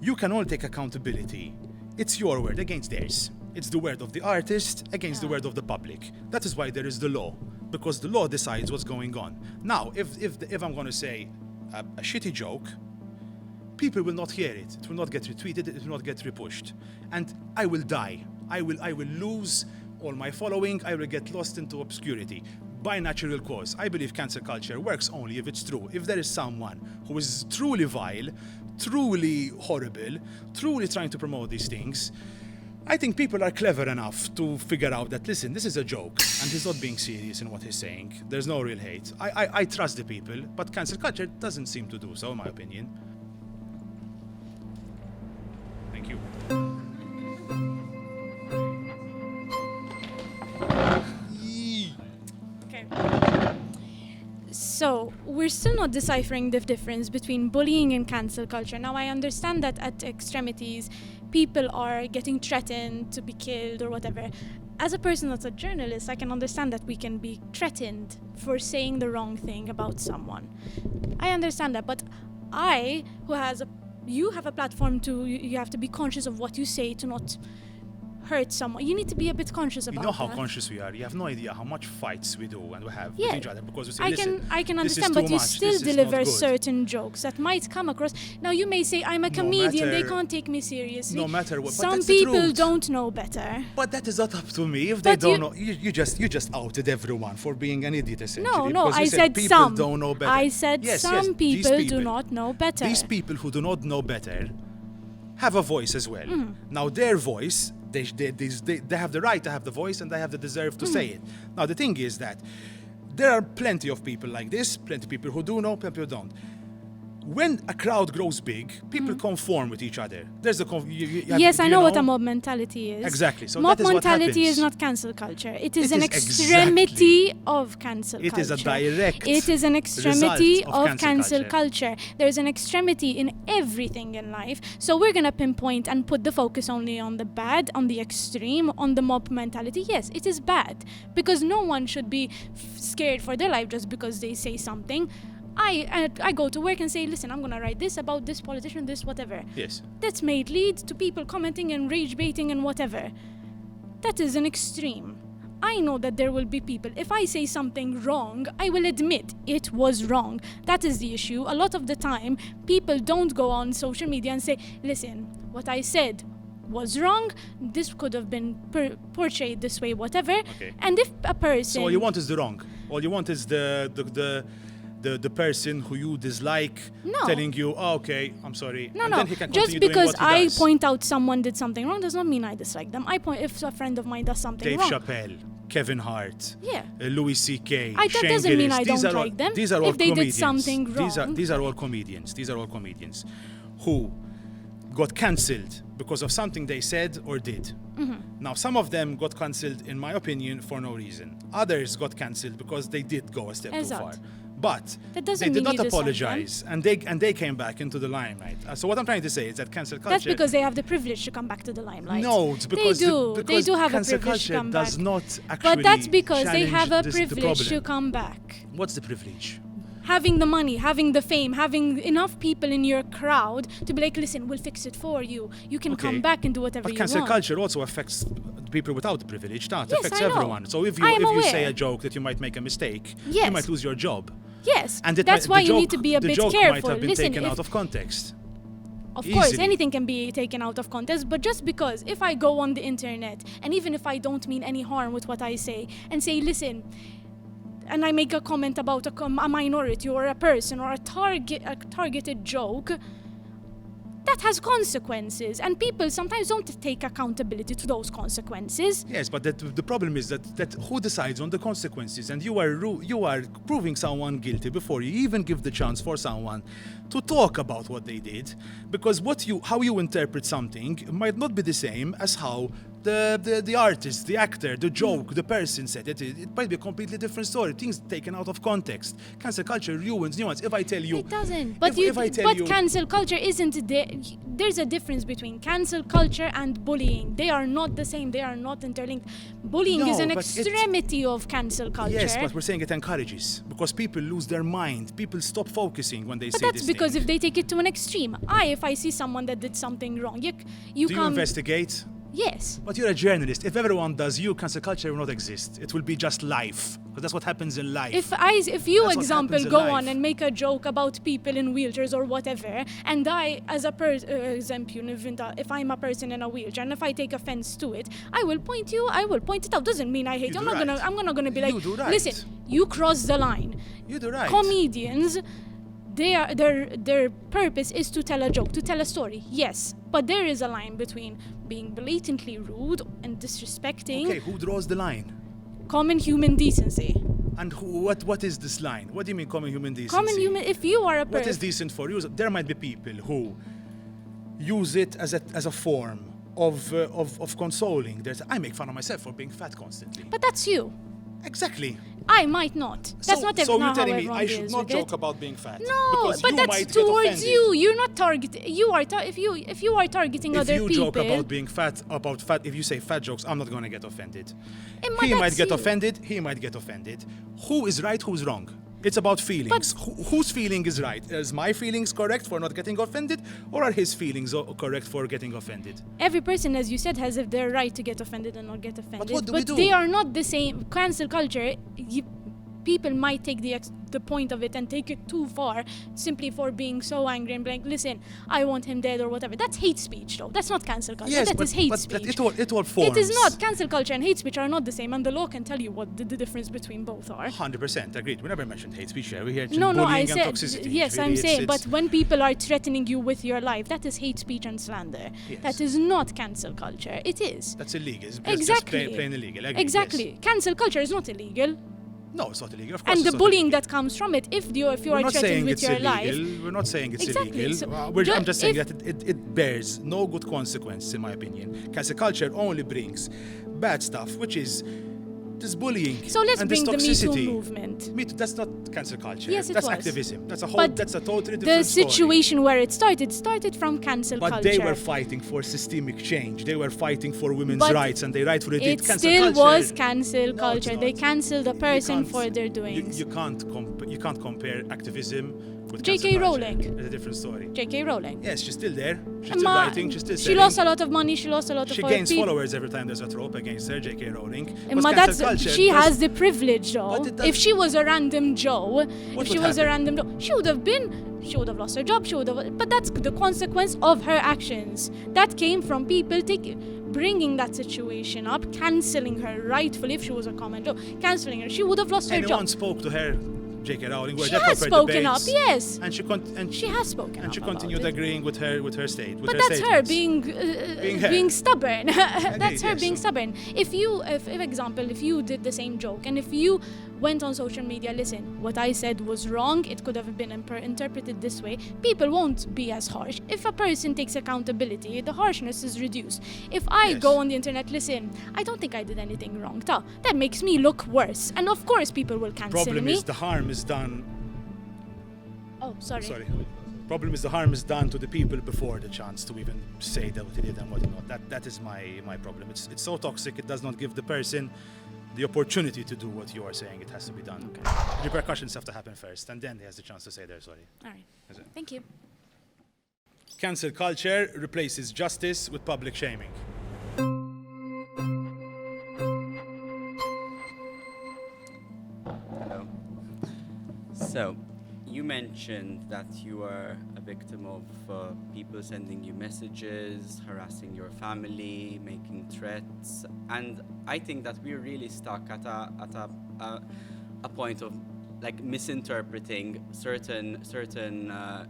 you can all take accountability. It's your word against theirs. It's the word of the artist against the word of the public. That is why there is the law, because the law decides what's going on. Now, if I'm going to say a shitty joke, people will not hear it. It will not get retweeted. It will not get repushed, and I will die. I will lose all my following. I will get lost into obscurity. By natural cause. I believe cancel culture works only if it's true. If there is someone who is truly vile, truly horrible, truly trying to promote these things, I think people are clever enough to figure out that, listen, this is a joke, and he's not being serious in what he's saying. There's no real hate. I trust the people, but cancel culture doesn't seem to do so, in my opinion. Thank you. Okay. So, we're still not deciphering the difference between bullying and cancel culture. Now, I understand that at extremities, people are getting threatened to be killed or whatever. As a person that's a journalist, I can understand that we can be threatened for saying the wrong thing about someone. I understand that, but you have a platform you have to be conscious of what you say to not hurt someone. You need to be a bit conscious about You know how that. conscious we are. You have no idea how much fights we do and we have Yeah. with each other because we say, I listen, can this is understand, too but you much, still this is not deliver good. certain jokes that might come across. Now, you may say, I'm a No comedian, they matter- can't take me seriously. No matter what, but Some that's the people truth. don't know better. But that is not up to me. If they But don't you- know, you just outed everyone for being an idiot, essentially. No, because I you said people some. don't know better. I said Yes, some yes, these people do not know better. These people who do not know better have a voice as well. Mm. Now, their voice, they have the right to have the voice and they have the deserve to Mm. say it. Now, the thing is that there are plenty of people like this, plenty of people who do know, plenty who don't. When a crowd grows big, people conform with each other. There's a Yes, I know what a mob mentality is. Exactly, so mob that is what mentality happens. is not cancel culture. It is It an is extremity of cancel It culture. is a direct It is an extremity result of cancel culture. There's an extremity in everything in life. So we're going to pinpoint and put the focus only on the bad, on the extreme, on the mob mentality. Yes, it is bad. Because no one should be scared for their life just because they say something. I go to work and say, listen, I'm going to write this about this politician, this whatever. Yes. That's made lead to people commenting and rage baiting and whatever. That is an extreme. I know that there will be people, if I say something wrong, I will admit it was wrong. That is the issue. A lot of the time, people don't go on social media and say, listen, what I said was wrong, this could have been portrayed this way, whatever. Okay. And if a person... So all you want is the wrong. All you want is the person who you dislike No. telling you, oh, okay, I'm sorry. No, and no. then he can Just continue doing because what he I does. point out someone did something wrong does not mean I dislike them. If a friend of mine does something Dave wrong. Chappelle, Kevin Hart, Yeah. Louis C.K., That Shane doesn't mean Gillis. I These don't are all- like them. These are all If they did comedians. something These wrong. are all comedians. These are all comedians who got cancelled because of something they said or did. Mm-hmm. Now, some of them got cancelled, in my opinion, for no reason. Others got cancelled because they did go a step too Exact. far. But That doesn't they did mean not you dislike apologize, and they came back into the limelight. So what I'm trying to say is that cancel culture. That's because they have the privilege to come back to the limelight. No, it's because they do. because They do have a cancel privilege to culture come does back. not actually. But that's because they have a challenge the privilege to problem. come back. What's the privilege? Having the money, having the fame, having enough people in your crowd to be like, listen, we'll fix it for you. You can come back and do whatever But you cancel want. culture also affects people without the privilege. It Yes, affects I know. everyone. So if I am you say aware. a joke that you might make a mistake, Yes. you might lose your job. Yes, And that's why you need to be a the bit joke careful. might have been Listen, taken if- out of context. Of course, Easily. anything can be taken out of context, but just because if I go on the internet, and even if I don't mean any harm with what I say, and say, listen, and I make a comment about a minority or a person or a targeted joke, that has consequences, and people sometimes don't take accountability to those consequences. Yes, but the problem is that who decides on the consequences, and you are proving someone guilty before you even give the chance for someone to talk about what they did, because how you interpret something might not be the same as how the artist, the actor, the joke, the person said it. It might be a completely different story. Things taken out of context. Cancel culture ruins nuance. If I tell you, It doesn't. But if I tell but you, cancel culture isn't there. There's a difference between cancel culture and bullying. They are not the same. They are not interlinked. Bullying is No, an but it- extremity of cancel culture. yes, but we're saying it encourages because people lose their mind. People stop focusing when they But say that's this because thing. if they take it to an extreme. If I see someone that did something wrong, you Do you come. investigate? Yes. But you're a journalist. If everyone does, cancel culture will not exist. It will be just life. Because that's what happens in life. If you, That's what example, happens in go life. on and make a joke about people in wheelchairs or whatever, and I, as a example, if I'm a person in a wheelchair, and if I take offense to it, I will point it out. Doesn't mean I hate you. You do right. I'm not gonna be like, You do right. listen, you cross the line. You do right. Comedians, their purpose is to tell a joke, to tell a story. Yes, but there is a line between being blatantly rude and disrespecting Okay, who draws the line? common human decency. And what is this line? What do you mean common human decency? Common human. If you are a What is person, decent for you? There might be people who use it as a form of consoling. I make fun of myself for being fat constantly. but that's you. Exactly. I might not. That's not So you're how telling me everyone I should deals not with joke it. about being fat? No, because but you that's might get towards offended. you. You're not targeting. If you are targeting If other you people. joke about being fat, if you say fat jokes, I'm not going to get offended. Emma, He might that's get you. offended. He might get offended. Who is right? Who's wrong? It's about feelings. Whose feeling is right? Is my feelings correct for not getting offended, or are his feelings correct for getting offended? Every person, as you said, has their right to get offended and not get offended. what do we do? They are not the same. Cancel culture. People might take the point of it and take it too far simply for being so angry and being like, listen, I want him dead or whatever. That's hate speech, though. That's not cancel culture. Yes, that but, is hate but speech. it all forms. It is not. Cancel culture and hate speech are not the same, and the law can tell you what the difference between both are. 100% agreed. We never mentioned hate speech here. We hear No, bullying I and said toxicity. yes. Really, I'm saying, it's- but when people are threatening you with your life, that is hate speech and slander. Yes. That is not cancel culture. It is. that's illegal. It's Exactly. just plain illegal. Agreed, Exactly. yes. Cancel culture is not illegal, No, it's not illegal. Of course, and it's the not bullying illegal. that comes from it, if you We're are not threatened saying with it's your illegal. life. We're not saying it's Exactly. illegal. So I'm just saying if- that it bears no good consequence, in my opinion. Cancel culture only brings bad stuff, which is this bullying. So let's and this bring the Me Too toxicity. movement. Me Too, that's not cancel culture. Yes, it that's was. activism. That's a But that's a totally The different story. situation where it started from cancel But culture. they were fighting for systemic change. They were fighting for women's But rights, and they rightfully did. It Cancel still culture, was cancel No, culture. it's They not. cancelled a You person can't- for their doings. You can't compare activism with J.K. cancel culture. Rowling. It's a different story. J.K. Rowling. Yes, she's still there. She's still writing. She's still She selling. lost a lot of money. She lost a lot of She gains followers every time there's a trope against her, J.K. Rowling. But Ma, cancel culture she does- has the privilege, though. But it If does- she was a random Joe, What if she would was a happen? random Joe, she would have lost her job. But that's the consequence of her actions. That came from people bringing that situation up, cancelling her rightfully if she was a common Joe, cancelling her. She would have lost her Anyone job. spoke to her, J.K. Rowling. were She there has proper spoken up, debates, yes. And She has spoken and up she about continued it. agreeing with her state. With But her that's her statements. Being her. being stubborn. That's her yes, being so- stubborn. If example, if you did the same joke and if you went on social media, listen, what I said was wrong, it could have been interpreted this way, people won't be as harsh. If a person takes accountability, the harshness is reduced. If I Yes. go on the internet, listen, I don't think I did anything wrong, that makes me look worse. And of course people will cancel Problem me. is the harm is done. Oh, sorry. Problem is the harm is done to the people before the chance to even say that what they did and what not. That is my problem. It's so toxic. It does not give the person the opportunity to do what you are saying. It has to be done. Okay. Repercussions have to happen first, and then he has the chance to say they're sorry. All right. Is it? Thank you. Cancel culture replaces justice with public shaming. Hello. So, you mentioned that you are a victim of people sending you messages, harassing your family, making threats, and I think that we're really stuck at a point of like misinterpreting certain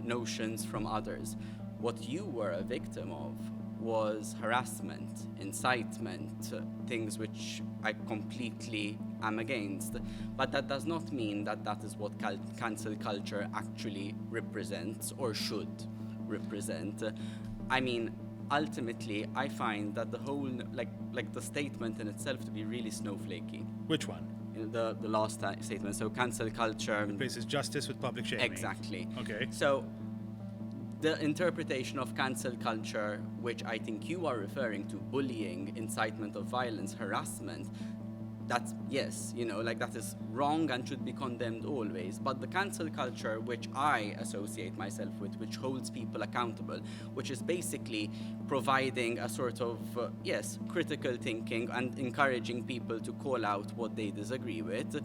notions from others. What you were a victim of was harassment, incitement, things which I completely am against. But that does not mean that that is what cancel culture actually represents or should represent. I mean, ultimately, I find that the whole, like the statement in itself to be really snowflakey. Which one? The last statement. So cancel culture. Replaces justice with public shaming. Exactly. Okay. So the interpretation of cancel culture, which I think you are referring to, bullying, incitement of violence, harassment, that's, yes, that is wrong and should be condemned always. But the cancel culture, which I associate myself with, which holds people accountable, which is basically providing a sort of, critical thinking and encouraging people to call out what they disagree with,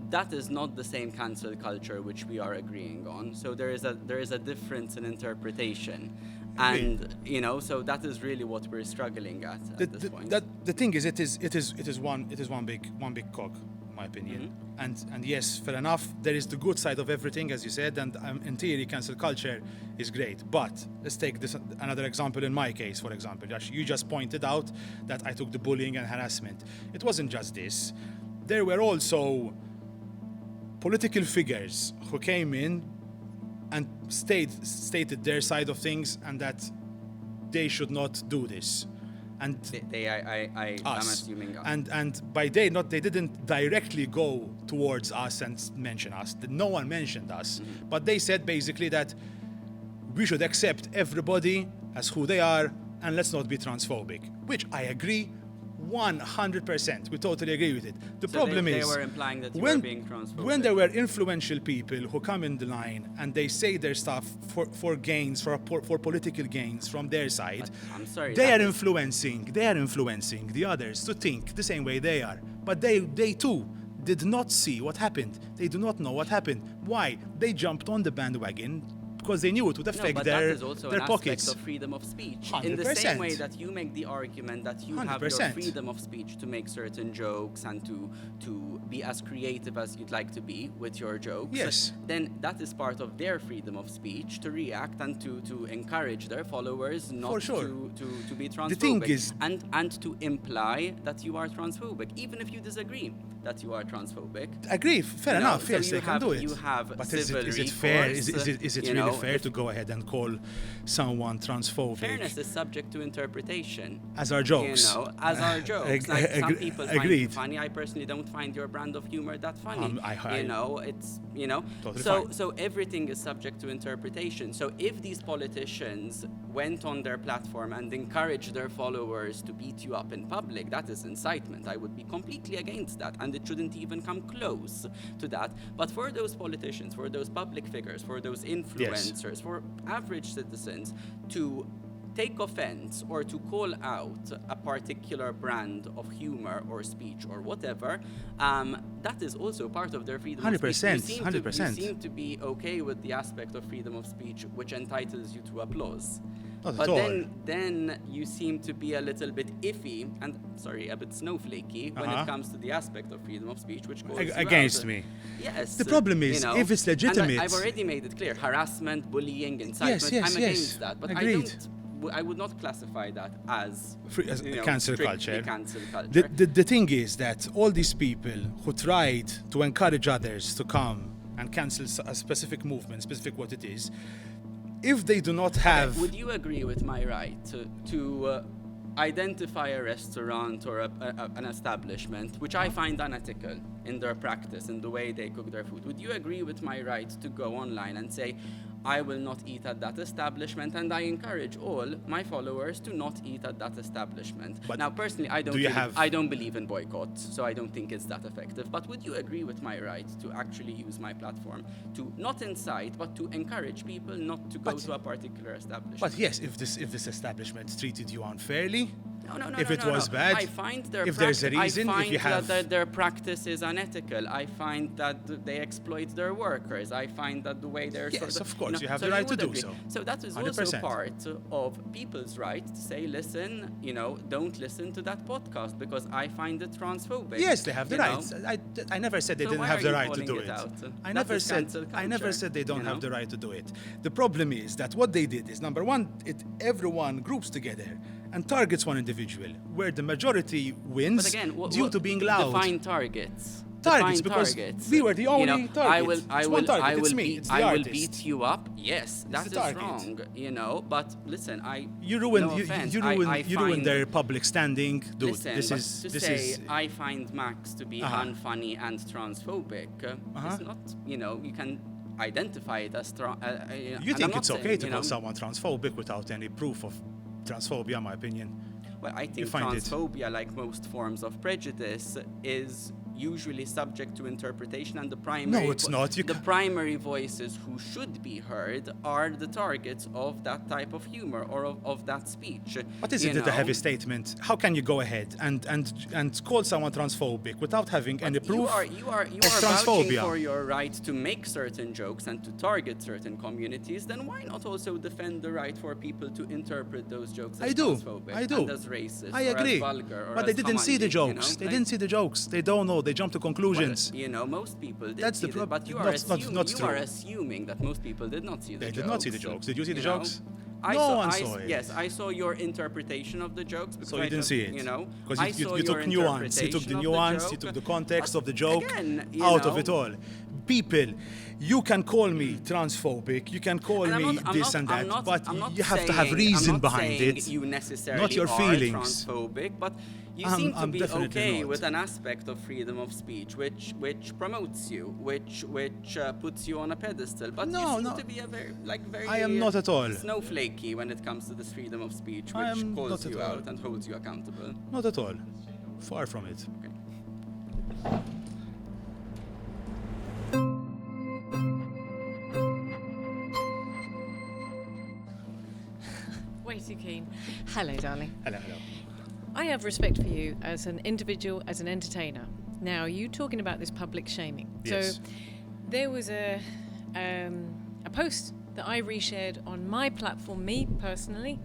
that is not the same cancel culture which we are agreeing on. So there is a difference in interpretation. And so that is really what we're struggling at this point. The thing is, it is one big cog, in my opinion. And yes, fair enough. There is the good side of everything, as you said, and in theory, cancel culture is great. But let's take this another example. In my case, for example, you just pointed out that I took the bullying and harassment. It wasn't just this. There were also political figures who came in and stated their side of things, and that they should not do this. And I'm assuming us. And by they didn't directly go towards us and mention us. No one mentioned us, but they said basically that we should accept everybody as who they are and let's not be transphobic, which I agree 100%. We totally agree with it. The problem is they were implying that you were being transphobic. When there were influential people who come in the line and they say their stuff for gains, for political gains from their side, I'm sorry, they are influencing the others to think the same way they are. But they too did not see what happened. They do not know what happened. Why? They jumped on the bandwagon because they knew it would affect that their is also their an pockets. aspect of freedom of speech. 100%. In the same way that you make the argument that you have your 100%. freedom of speech to make certain jokes and to be as creative as you'd like to be with your jokes, Yes. then that is part of their freedom of speech to react and to encourage their followers not For sure. to be transphobic. The thing is, and to imply that you are transphobic, even if you disagree that you are transphobic. Agree, fair enough. So yes, you they can have- do it. you have but civil is it fair? recourse, Is it you really know, fair if- to go ahead and call someone transphobic? Fairness is subject to interpretation. As our jokes. As our jokes. Like some people find agreed. it funny. I personally don't find your brand of humor that funny. It's Totally so fine. so everything is subject to interpretation. So if these politicians went on their platform and encouraged their followers to beat you up in public, that is incitement. I would be completely against that, and it shouldn't even come close to that. But for those politicians, for those public figures, for those influencers, for average citizens to take offense or to call out a particular brand of humor or speech or whatever, that is also part of their freedom of speech. 100%, 100%. You seem to be okay with the aspect of freedom of speech which entitles you to applause. Not But at all. then you seem to be a little bit iffy and, a bit snowflakey when it comes to the aspect of freedom of speech which goes Against throughout. me. Yes. The problem is, if it's legitimate- And I've already made it clear, harassment, bullying, incitement, yes, I'm yes. against that. But Agreed. I would not classify that as Cancel strictly culture. cancel culture. The thing is that all these people who tried to encourage others to come and cancel a specific movement, specific what it is, if they do not have... Would you agree with my right to identify a restaurant or an establishment which I find unethical in their practice, in the way they cook their food? Would you agree with my right to go online and say, I will not eat at that establishment, and I encourage all my followers to not eat at that establishment? But now, personally, I don't believe in boycotts, so I don't think it's that effective. But would you agree with my right to actually use my platform to not incite, but to encourage people not to go to a particular establishment? But yes, if this establishment treated you unfairly, No, if it was bad, I find their if there's a reason, I if find you have... that their practice is unethical. I find that they exploit their workers. I find that the way they're Yes, sort of course, you have so the right to would do agree. so. So that is also 100%. part of people's right to say, listen, don't listen to that podcast because I find it transphobic. Yes, they have the you know? right. I never said they So didn't why have are the you right to calling do it it. out? I That never is cancel culture, said they don't you have know? the right to do it. The problem is that what they did is, number one, everyone groups together and targets one individual, where the majority wins But again, due to being loud. define targets. targets define because targets. we were the only You know, target. I will, I It's will, one target. I will It's me. beat, It's the I will artist. beat you up. Yes, that the is target. wrong. You know, but listen, You ruined, no offense, you I ruined, you ruined find- their public standing, dude. Listen, this but is to this say is. I find Max to be unfunny and transphobic. It's not, you know, you can identify it as You think it's okay to call someone transphobic without any proof of transphobia, in my opinion? Well, I think find it- transphobia, like most forms of prejudice, is usually subject to interpretation, and the primary No, it's not. You the ca- primary voices who should be heard are the targets of that type of humor or of that speech. What is it you that a heavy know? statement? How can you go ahead and call someone transphobic without having any proof You are of vouching transphobia? for your right to make certain jokes and to target certain communities. Then why not also defend the right for people to interpret those jokes as transphobic I do. and as racist I or agree. as vulgar or But they as didn't see the commanding, you jokes. know? They Like, didn't see the jokes. They don't know. They jump to conclusions. well, you know, most people did That's see the that, but you are not assuming, not you true. are assuming that most people did not see the They jokes. did not see the jokes. Did you see the know? jokes? I No saw, one I saw s- it. Yes, I saw your interpretation of the jokes. Because So you I didn't just, see it. You know, Because I you saw took your nuance. You took the interpretation of nuance. You joke, took the context but of the joke again, you out know, of it all. People, you can call me transphobic. You can call and I'm me not- I'm this not- and I'm that, not- but I'm not you have to have saying- reason I'm not behind saying it. You necessarily Not your are feelings. transphobic, but you I'm- seem to I'm be definitely okay not. with an aspect of freedom of speech, which promotes you, which puts you on a pedestal. But No, you seem no. to be a very I am not at all. snowflakey when it comes to this freedom of speech, I which am calls not at you all. out and holds you accountable. Not at all. Far from it. Way too keen. Hello, darling. Hello, hello. I have respect for you as an individual, as an entertainer. Now, you talking about this public shaming. Yes. So, there was a post that I reshared on my platform, me personally,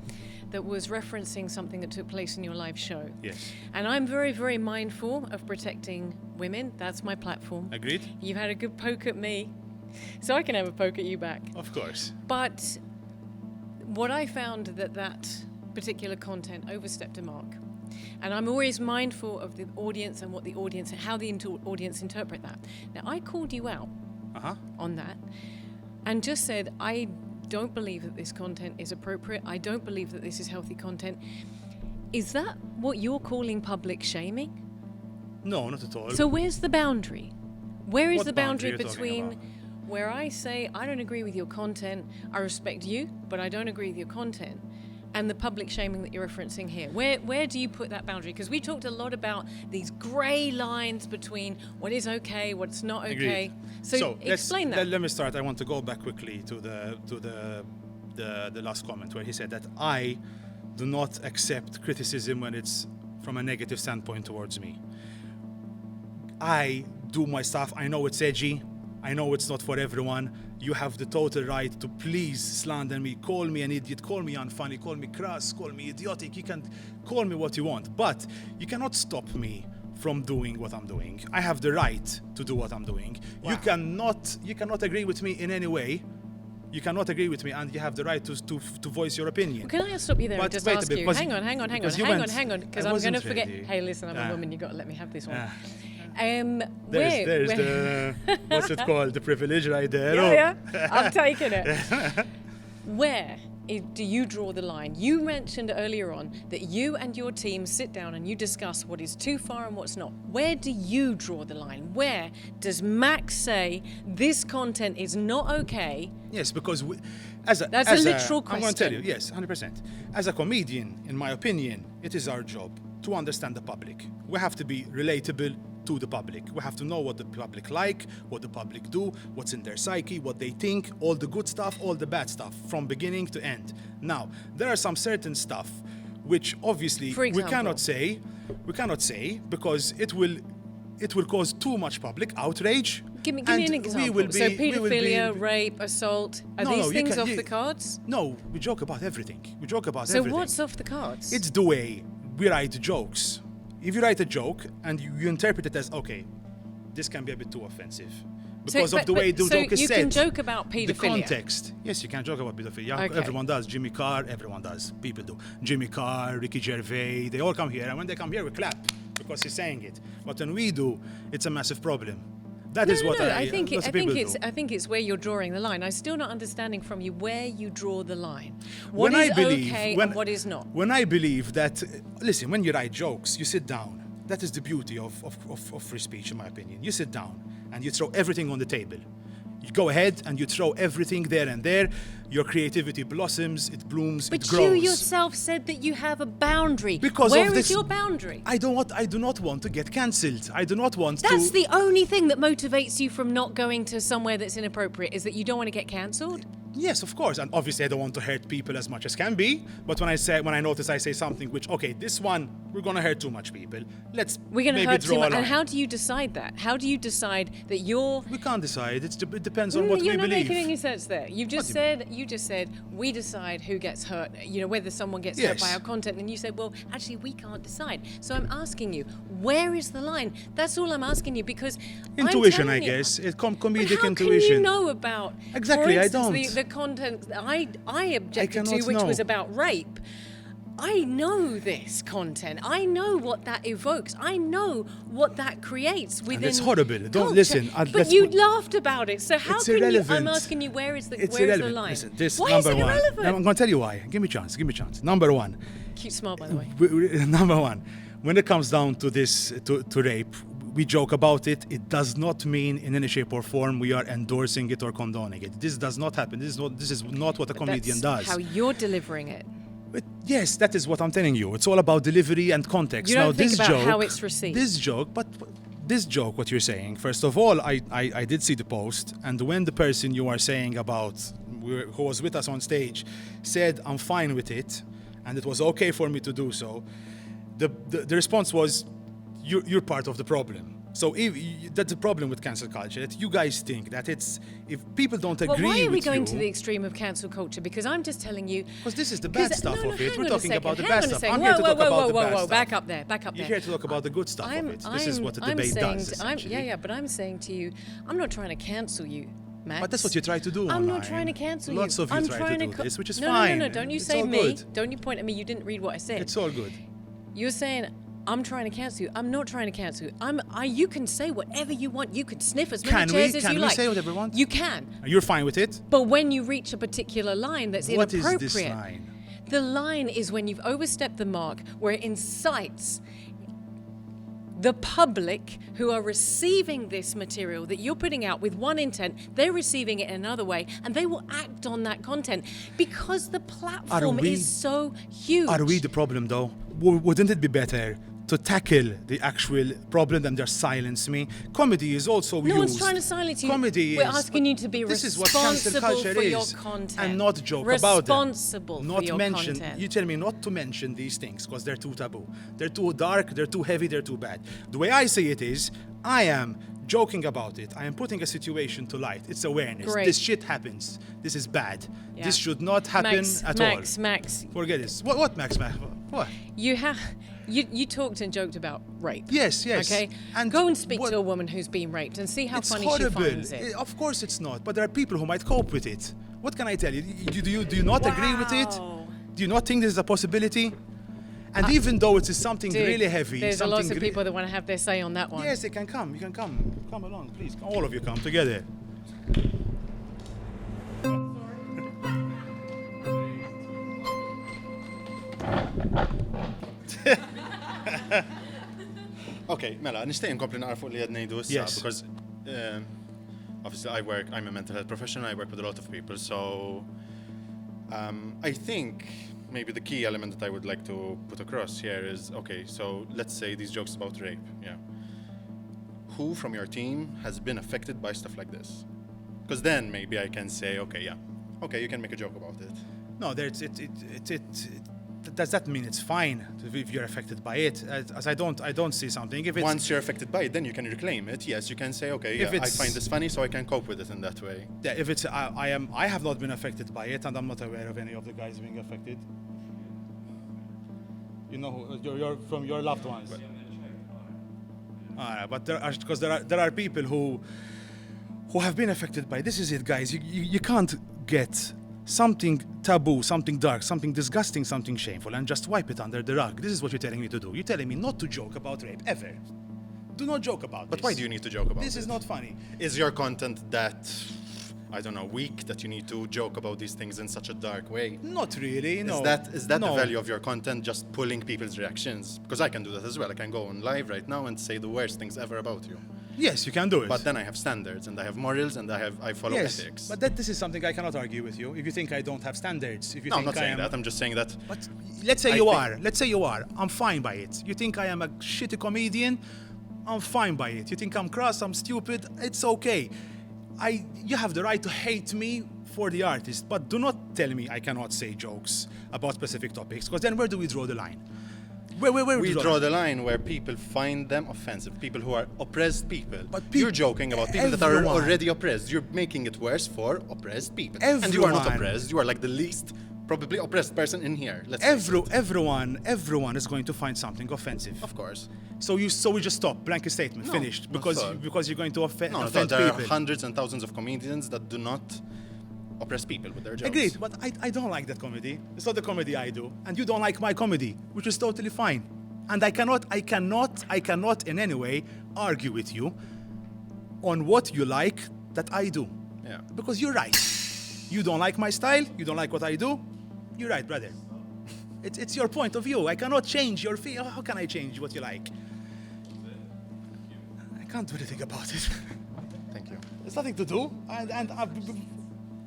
that was referencing something that took place in your live show. Yes. And I'm very, very mindful of protecting women. That's my platform. Agreed? You've had a good poke at me, so I can have a poke at you back. Of course. But what I found that particular content overstepped a mark. And I'm always mindful of the audience and what the audience, how the audience interpret that. Now, I called you out on that and just said, I don't believe that this content is appropriate. I don't believe that this is healthy content. Is that what you're calling public shaming? No, not at all. So where's the boundary? Where is What the boundary boundary are you talking between where I say I don't agree with your content, I respect you, but I don't agree with your content, and the public shaming that you're referencing here? Where do you put that boundary? Because we talked a lot about these grey lines between what is okay, what's not okay. Agreed. So explain that. Let me start. I want to go back quickly to the last comment where he said that I do not accept criticism when it's from a negative standpoint towards me. I do my stuff. I know it's edgy. I know it's not for everyone. You have the total right to please slander me, call me an idiot, call me unfunny, call me crass, call me idiotic. You can call me what you want, but you cannot stop me from doing what I'm doing. I have the right to do what I'm doing. Wow. You cannot agree with me in any way. You cannot agree with me, and you have the right to voice your opinion. Can I stop you there But and just wait a ask bit, you? because Hang on, because you went- because I I'm going to wasn't forget. ready. Hey, listen, I'm a Ah. woman. You got to let me have this one. Ah. Where? There's the what's it called? The privilege right there. Yeah, I'm taking it. Where do you draw the line? You mentioned earlier on that you and your team sit down and you discuss what is too far and what's not. Where do you draw the line? Where does Max say this content is not okay? Yes, because That's a literal I'm going to tell you, question. yes, 100%. As a comedian, in my opinion, it is our job to understand the public. We have to be relatable to the public. We have to know what the public like, what the public do, what's in their psyche, what they think, all the good stuff, all the bad stuff, from beginning to end. Now, there are some certain stuff which obviously For example? we cannot say because it will cause too much public outrage. Give me and an we example. will be- So we will be- paedophilia, rape, assault, are No, these no, you things can- off you- the cards? No, we joke about everything. We joke about So everything. what's off the cards? It's the way we write jokes. If you write a joke and you interpret it as, okay, this can be a bit too offensive because of the way the joke is you said. can joke about The paedophilia. context. Yes, you can joke about pedophilia. Okay. Everyone does. Jimmy Carr, everyone does. People do. Jimmy Carr, Ricky Gervais, they all come here. And when they come here, we clap. because he's saying it. But when we do, it's a massive problem. That is what I think lots of people do. I think it's where you're drawing the line. I'm still not understanding from you where you draw the line. When What is I believe- okay when- and what is not. When I believe that, listen, when you write jokes, you sit down. That is the beauty of free speech, in my opinion. You sit down and you throw everything on the table. You go ahead and you throw everything there and there. Your creativity blossoms, it blooms, But it grows. you yourself said that you have a boundary. Because Where of is this- your boundary? I do not want to get cancelled. I do not want That's to. the only thing that motivates you from not going to somewhere that's inappropriate, is that you don't want to get cancelled? Yes, of course, and obviously I don't want to hurt people as much as can be. But when I notice I say something which, okay, this one we're gonna hurt too much people. Let's We're going to maybe hurt draw too a much. line. And how do you decide that? How do you decide that you're... We can't decide. It depends on what we You're not believe. making any sense there. You just said we decide who gets hurt, whether someone gets hurt by Yes. our content, and you said, well, actually we can't decide. So I'm asking you, where is the line? That's all I'm asking you, because I'm Intuition, I telling you- guess. It's But comedic how intuition. can you know about Exactly, for I instance, don't. the content that I objected to, cannot which know. was about rape? I know this content. I know what that evokes. I know what that creates within. it's horrible. Don't culture. listen. But Let's you put- laughed about it. So how It's can you? I'm irrelevant. asking you, where is the It's where is the irrelevant. line? Listen, this Why number is it one. irrelevant? Now, I'm going to tell you why. Give me a chance. Number one. Cute smile, by the way. Number one. When it comes down to this, to rape, we joke about it. It does not mean in any shape or form we are endorsing it or condoning it. This does not happen. This is not what a comedian That's does. how you're delivering it. But yes, that is what I'm telling you. It's all about delivery and context. You don't now, think this about joke, how it's received. This joke, what you're saying, first of all, I did see the post, and when the person you are saying about, who was with us on stage, said, I'm fine with it, and it was okay for me to do so, the response was, you're part of the problem. So that's the problem with cancel culture, that you guys think that it's, if people don't agree with you... Well, why are we going to the extreme of cancel culture? Because I'm just telling you... Because this is the bad stuff of it. We're talking about the hang bad on a stuff. second. I'm here to talk about the bad Whoa, stuff. back up there. You're here to talk about the good stuff of it. This is what the debate does, essentially. But I'm saying to you, I'm not trying to cancel you, Max. But that's what you try to do I'm not online. trying to cancel Lots you. of you I'm try trying to do this, which is no, fine. No, don't you It's say all me. good. Don't you point at me. You didn't read what I said. It's all good. You're saying I'm trying to cancel you. I'm not trying to cancel you. You can say whatever you want. You could sniff as many chairs as you like. Can we say whatever we want? You can. You're fine with it? But when you reach a particular line that's What inappropriate. is this line? The line is when you've overstepped the mark, where it incites the public who are receiving this material that you're putting out with one intent, they're receiving it in another way, and they will act on that content because the platform is so huge. Are we the problem, though? Wouldn't it be better to tackle the actual problem than just silence me? Comedy is also used. No one's trying to silence you. Comedy We're is. asking you to be This is what cancel responsible culture for your is, content. and not joke about them. Responsible for Not your mention. content. You tell me not to mention these things because they're too taboo. They're too dark. They're too heavy. They're too bad. The way I see it is, I am joking about it. I am putting a situation to light. It's awareness. Great. This shit happens. This is bad. Yeah. This should not happen at all. Max. Forget this. What, Max? What? You talked and joked about rape. Yes. Okay. And go and speak what- to a woman who's been raped and see how It's funny horrible. she finds it. Of course it's not. But there are people who might cope with it. What can I tell you? Do you not agree with it? Wow. Do you not think there's a possibility? And even though it is something Dude, really heavy, there's a something lot of people that want to have their say on that one. Yes, they can come. You can come. Come along, please. All of you come together. Okay, mela, nishtiq inkompli naqra fuq li qed ngħidu issa Yes. because obviously I'm a mental health professional, I work with a lot of people, so I think maybe the key element that I would like to put across here is, okay, so let's say these jokes about rape, yeah. Who from your team has been affected by stuff like this? Because then maybe I can say, okay, you can make a joke about it. No, does that mean it's fine if you're affected by it? As I don't see something. If it's, Once you're affected by it, then you can reclaim it. Yes, you can say, okay, If I it's- find this funny, so I can cope with it in that way. yeah, if it's I have not been affected by it, and I'm not aware of any of the guys being affected. You know, you're from your loved ones. But there are people who have been affected by this. Is it, guys? You can't get something taboo, something dark, something disgusting, something shameful, and just wipe it under the rug. This is what you're telling me to do. You're telling me not to joke about rape, ever. Do not joke about But this. why do you need to joke about This it? is not funny. Is your content that, I don't know, weak, that you need to joke about these things in such a dark way? Not really, no. Is that no. the value of your content, just pulling people's reactions? Because I can do that as well. I can go on live right now and say the worst things ever about you. Yes, you can do it. But then I have standards and I have morals and I follow yes, ethics. but this is something I cannot argue with you. If you think I don't have standards, if you No, I'm think not saying I am, that. I'm just saying that. But let's say I you think- are. Let's say you are. I'm fine by it. You think I am a shitty comedian? I'm fine by it. You think I'm crass? I'm stupid? It's okay. You have the right to hate me for the artist, but do not tell me I cannot say jokes about specific topics, because then where do we draw the line? Where We do draw the line where people find them offensive, people who are oppressed people. But You're joking about people that are everyone- already oppressed. You're making it worse for oppressed people. And you are not Everyone. oppressed. You are like the least probably oppressed person in here. Let's face it. Everyone is going to find something offensive. Of course. So we just stop, blanket statement, No, finished, not because at all. you're going to offend No, offend there are people. hundreds and thousands of comedians that do not oppress people with their jokes. Agreed, but I don't like that comedy. It's not the comedy I do, and you don't like my comedy, which is totally fine. And I cannot in any way argue with you on what you like that I do. Yeah. Because you're right. You don't like my style, you don't like what I do. You're right, brother. It's your point of view. I cannot change your feel. How can I change what you like? I can't do anything about it. Thank you. There's nothing to do, and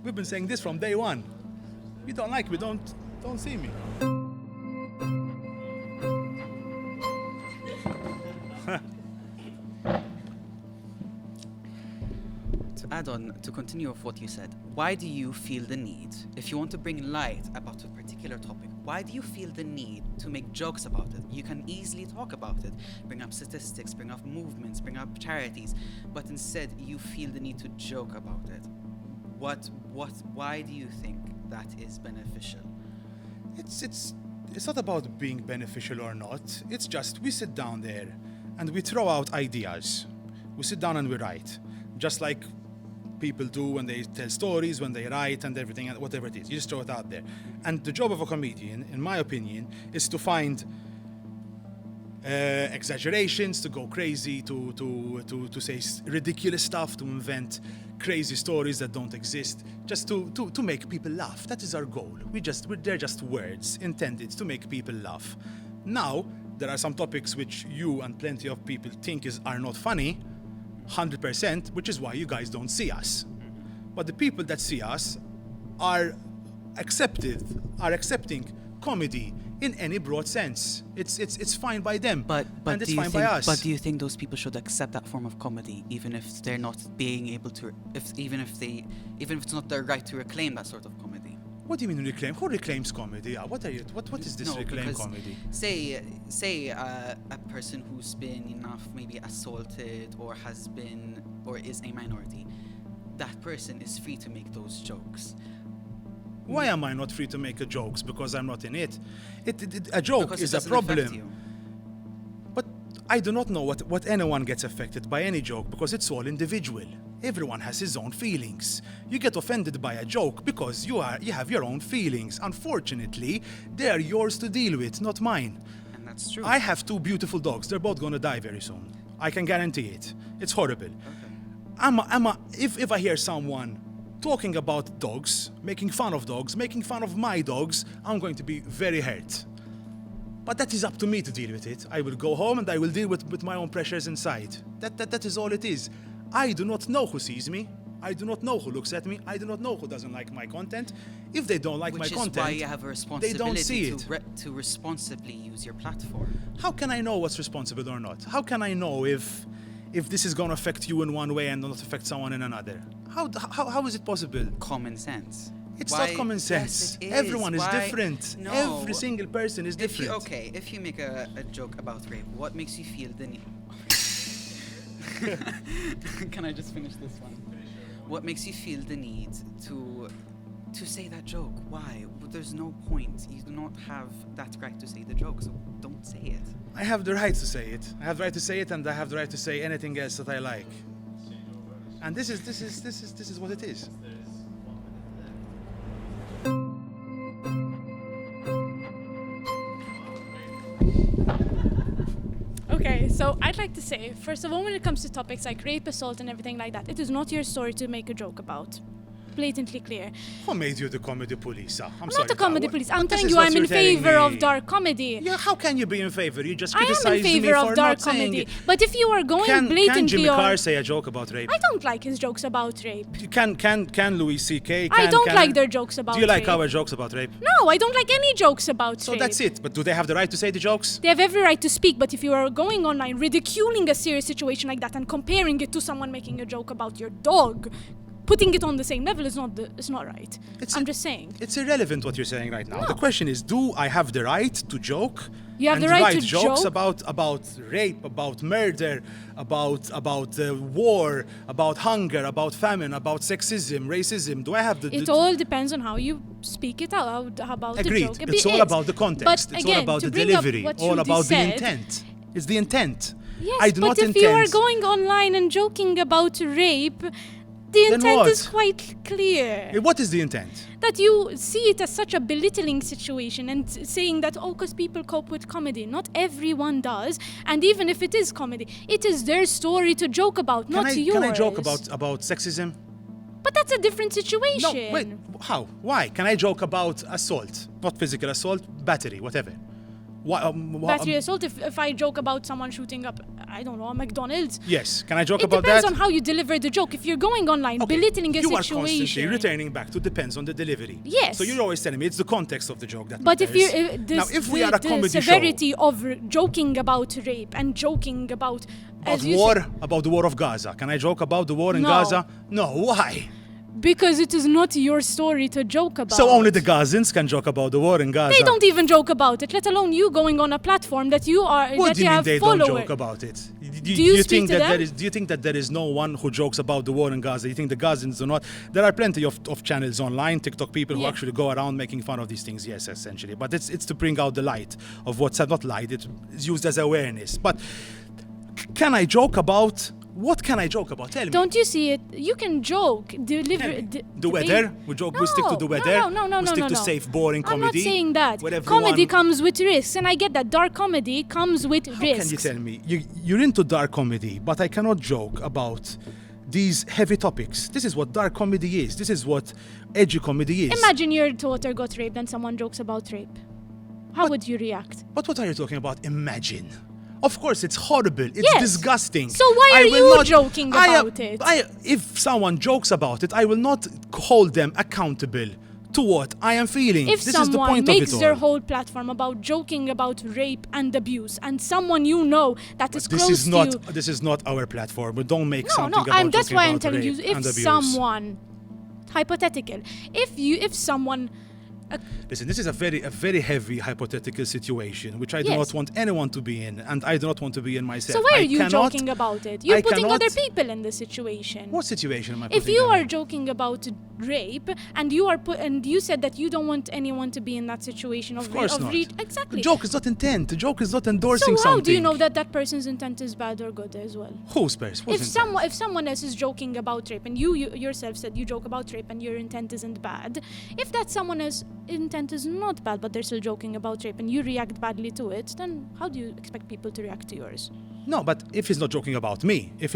we've been saying this from day one. You don't like me, don't see me. To add on, to continue with what you said, why do you feel the need, if you want to bring light about a particular topic, why do you feel the need to make jokes about it? You can easily talk about it, bring up statistics, bring up movements, bring up charities, but instead you feel the need to joke about it. Why do you think that is beneficial? It's not about being beneficial or not. It's just we sit down there and we throw out ideas. We sit down and we write, just like people do when they tell stories, when they write and everything, and whatever it is. You just throw it out there. And the job of a comedian, in my opinion, is to find exaggerations, to go crazy, to say ridiculous stuff, to invent crazy stories that don't exist, just to make people laugh. That is our goal. They're just words intended to make people laugh. Now, there are some topics which you and plenty of people think are not funny, 100%, which is why you guys don't see us. But the people that see us are accepting comedy in any broad sense. It's fine by them, But and do it's you fine think, by us. But do you think those people should accept that form of comedy, even if they're not being able to, even if it's not their right to reclaim that sort of comedy? What do you mean reclaim? Who reclaims comedy? What is this No, reclaim because comedy? Say a person who's been maybe assaulted or is a minority, that person is free to make those jokes. Why am I not free to make jokes? Because I'm not in it. A joke Because it is a doesn't affect problem. you. But I do not know what anyone gets affected by any joke, because it's all individual. Everyone has his own feelings. You get offended by a joke because you have your own feelings. Unfortunately, they are yours to deal with, not mine. And that's true. I have two beautiful dogs. They're both gonna die very soon. I can guarantee it. It's horrible. If I hear someone talking about dogs, making fun of my dogs, I'm going to be very hurt. But that is up to me to deal with it. I will go home and I will deal with my own pressures inside. That is all it is. I do not know who sees me. I do not know who looks at me. I do not know who doesn't like my content. If they don't like my Which is content, why you have a they don't see responsibility it. to responsibly use your platform. How can I know what's responsible or not? How can I know if this is going to affect you in one way and not affect someone in another? How is it possible? Common sense. It's Why- not common yes, sense. it is. Everyone is Why- different. No. Every single person is different. If you make a joke about rape, what makes you feel the need? Can I just finish this one? What makes you feel the need to say that joke? Why? There's no point. You do not have that right to say the joke, so don't say it. I have the right to say it. I have the right to say it, and I have the right to say anything else that I like. And this is what it is. Okay, so I'd like to say, first of all, when it comes to topics like rape, assault, and everything like that, it is not your story to make a joke about. Blatantly clear. Who made you the comedy police? I'm Not the comedy police. I'm This telling is you, what I'm you're in telling favor of me. dark comedy. Yeah, how can you be in favor? You just I am criticize in me favor for of dark not saying comedy. it. But if you are going Can blatantly Jimmy on... Carr say a joke about rape? I don't like his jokes about rape. Can Louis C.K.? I don't like their jokes about Do you rape. like our jokes about rape? No, I don't like any jokes about So rape. that's it. But do they have the right to say the jokes? They have every right to speak, but if you are going online ridiculing a serious situation like that and comparing it to someone making a joke about your dog, putting it on the same level is not right. I'm just saying. It's irrelevant what you're saying right now. No. The question is, do I have the right to joke? You have and the right write to jokes joke? about rape, about murder, about war, about hunger, about famine, about sexism, racism. Do I have the? It all depends on how you speak it out about Agreed. the joke. It's all about the context. But It's again, all about to the bring up delivery. what All Shruti about the said- intent. It's the intent. Yes, I do but not if you are intend. going online and joking about rape, the Then intent what? is quite clear. What is the intent? That you see it as such a belittling situation and saying that, oh, because people cope with comedy. Not everyone does. And even if it is comedy, it is their story to joke about, not yours. Can I joke about sexism? But that's a different situation. No, wait. How? Why? Can I joke about assault? Not physical assault, battery, whatever. Why, Battery assault, if I joke about someone shooting up, I don't know, a McDonald's. Yes. Can I joke It about depends that? on how you deliver the joke. If you're going online, belittling a you situation. are constantly returning back to depends on the delivery. Yes. So you're always telling me it's the context of the joke that But matters. if Now, if we are a the comedy severity of joking about rape and joking about about war, about the war of Gaza, can I joke about the war in No. Gaza? No. Why? because it is not your story to joke about. So only the Gazans can joke about the war in Gaza. They don't even joke about it, let alone you going on a platform that you are What that do you mean have they followers. don't joke about it? Do you speak think to that them? there is? Do you think that there is no one who jokes about the war in Gaza? You think the Gazans do not? There are plenty of channels online, TikTok people who Yeah. actually go around making fun of these things. Yes, essentially, but it's to bring out the light of what's not light. It's used as awareness. But can I joke about? What can I joke about? Tell me. Don't you see it? You can joke, deliver The weather? We joke. We stick to the weather. No, We stick to no. safe, boring I'm not comedy. saying that. where everyone- Comedy comes with risks, and I get that. Dark comedy comes with How risks. can you tell me? You're into dark comedy, but I cannot joke about these heavy topics. This is what dark comedy is. This is what edgy comedy is. Imagine your daughter got raped and someone jokes about rape. How would you react? But what are you talking about? Imagine. Of course, it's horrible. It's Yes. disgusting. So why I are will you joking about it? If someone jokes about it, I will not hold them accountable to what I am feeling. If this is the someone point makes of it their all. whole platform about joking about rape and abuse, and someone you know that is This close is not. to you, This is not our platform. We don't make no, something about that's joking why I'm about telling you. rape If and abuse. someone, hypothetical, if someone, Listen, this is a very heavy hypothetical situation, which I do Yes. not want anyone to be in, and I do not want to be in myself. so why I are you cannot- joking about it? You're I putting other cannot- people in the situation. What situation am I If putting you them are in? joking about rape and you said that you don't want anyone to be in that situation Of course not. exactly. The joke is not intent. The joke is not So endorsing how something. do you know that that person's intent is bad or good as well? Whose person? If someone else is joking about rape and you yourself said you joke about rape and your intent isn't bad, if that someone else's intent is not bad but they're still joking about rape and you react badly to it, then how do you expect people to react to yours? No, but if he's not joking about me, if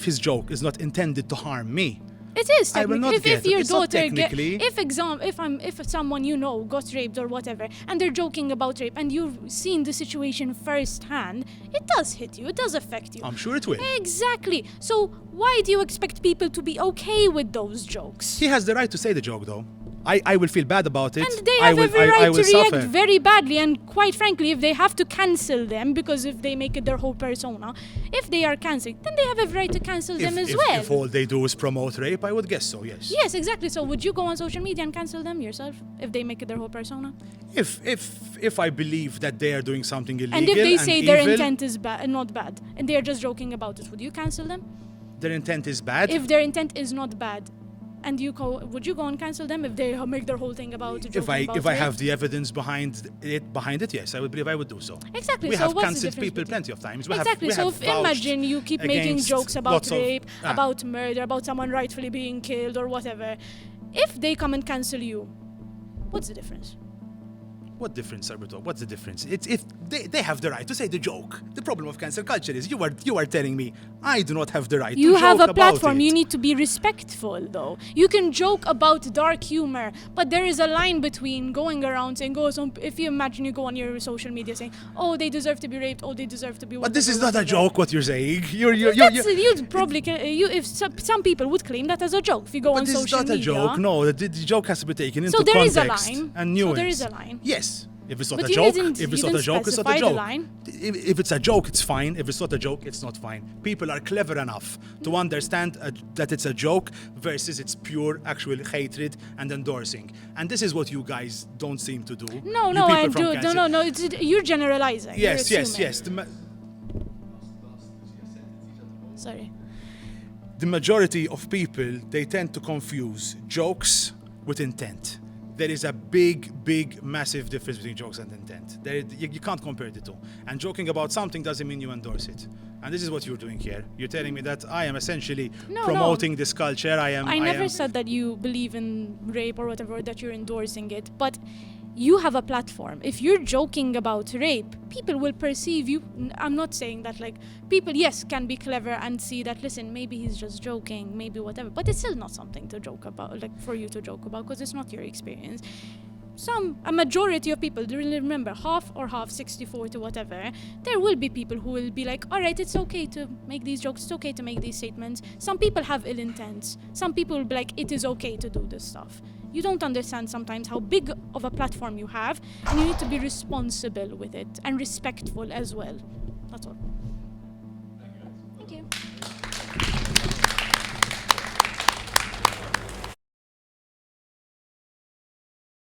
his joke is not intended to harm me, It is I will technically. not If get it. your It's not daughter technically- if someone you know got raped or whatever and they're joking about rape and you've seen the situation firsthand, it does hit you. It does affect you. I'm sure it will. Exactly. So why do you expect people to be okay with those jokes? He has the right to say the joke, though. I will feel bad about it. And they I have will, every I right will to react suffer. very badly, and quite frankly, if they have to cancel them because if they make it their whole persona, if they are cancelled, then they have every right to cancel them as well. If all they do is promote rape, I would guess so, yes. Yes, exactly. So would you go on social media and cancel them yourself if they make it their whole persona? If I believe that they are doing something illegal And if they say their evil, intent is not bad, and they are just joking about it, would you cancel them? their intent is bad. If their intent is not bad, and would you go and cancel them if they make their whole thing about joking about If I rape? have the evidence behind it, yes, I would believe I would do so. Exactly. We so have what's the cancelled difference people between- plenty of times. Exactly. So if imagine you keep making jokes about lots of- rape, Ah. about murder, about someone rightfully being killed or whatever. If they come and cancel you, what's the difference? What difference are we talking? What's the difference? It's if they have the right to say the joke. The problem of cancel culture is you are telling me I do not have the right to You joke have a about platform. it. You need to be respectful, though. You can joke about dark humor, but there is a line between going around saying, if you imagine you go on your social media saying, "Oh, they deserve to be raped. Oh, they deserve to be." But this is whatever, not a whatever." joke. What you're saying? You'd probably if some people would claim that as a joke if you go But on this is social not a media. joke. No, the joke has to be taken into So there is context a line. and nuance. So there is a line. Yes. If it's not But a you joke, didn't- if it's you not a didn't joke, it's not a specify the joke. line. If it's a joke, it's fine. If it's not a joke, it's not fine. People are clever enough to understand that it's a joke versus it's pure actual hatred and endorsing. And this is what you guys don't seem to do. No, You no, I people from do. cancel- No. You're generalizing. Yes, You're yes, assuming. yes. Sorry. The majority of people, they tend to confuse jokes with intent. There is a big, massive difference between jokes and intent. You can't compare the two. And joking about something doesn't mean you endorse it. And this is what you're doing here. You're telling me that I am essentially promoting this culture. I never said that you believe in rape or whatever, that you're endorsing it, but you have a platform. If you're joking about rape, people will perceive you. I'm not saying that, like, people, yes, can be clever and see that, listen, maybe he's just joking, maybe whatever, but it's still not something to joke about, like, for you to joke about, because it's not your experience. A majority of people, remember, half, 60-40, whatever, there will be people who will be like, all right, it's okay to make these jokes, it's okay to make these statements. Some people have ill intents. Some people will be like, it is okay to do this stuff. You don't understand sometimes how big of a platform you have, and you need to be responsible with it and respectful as well. That's all.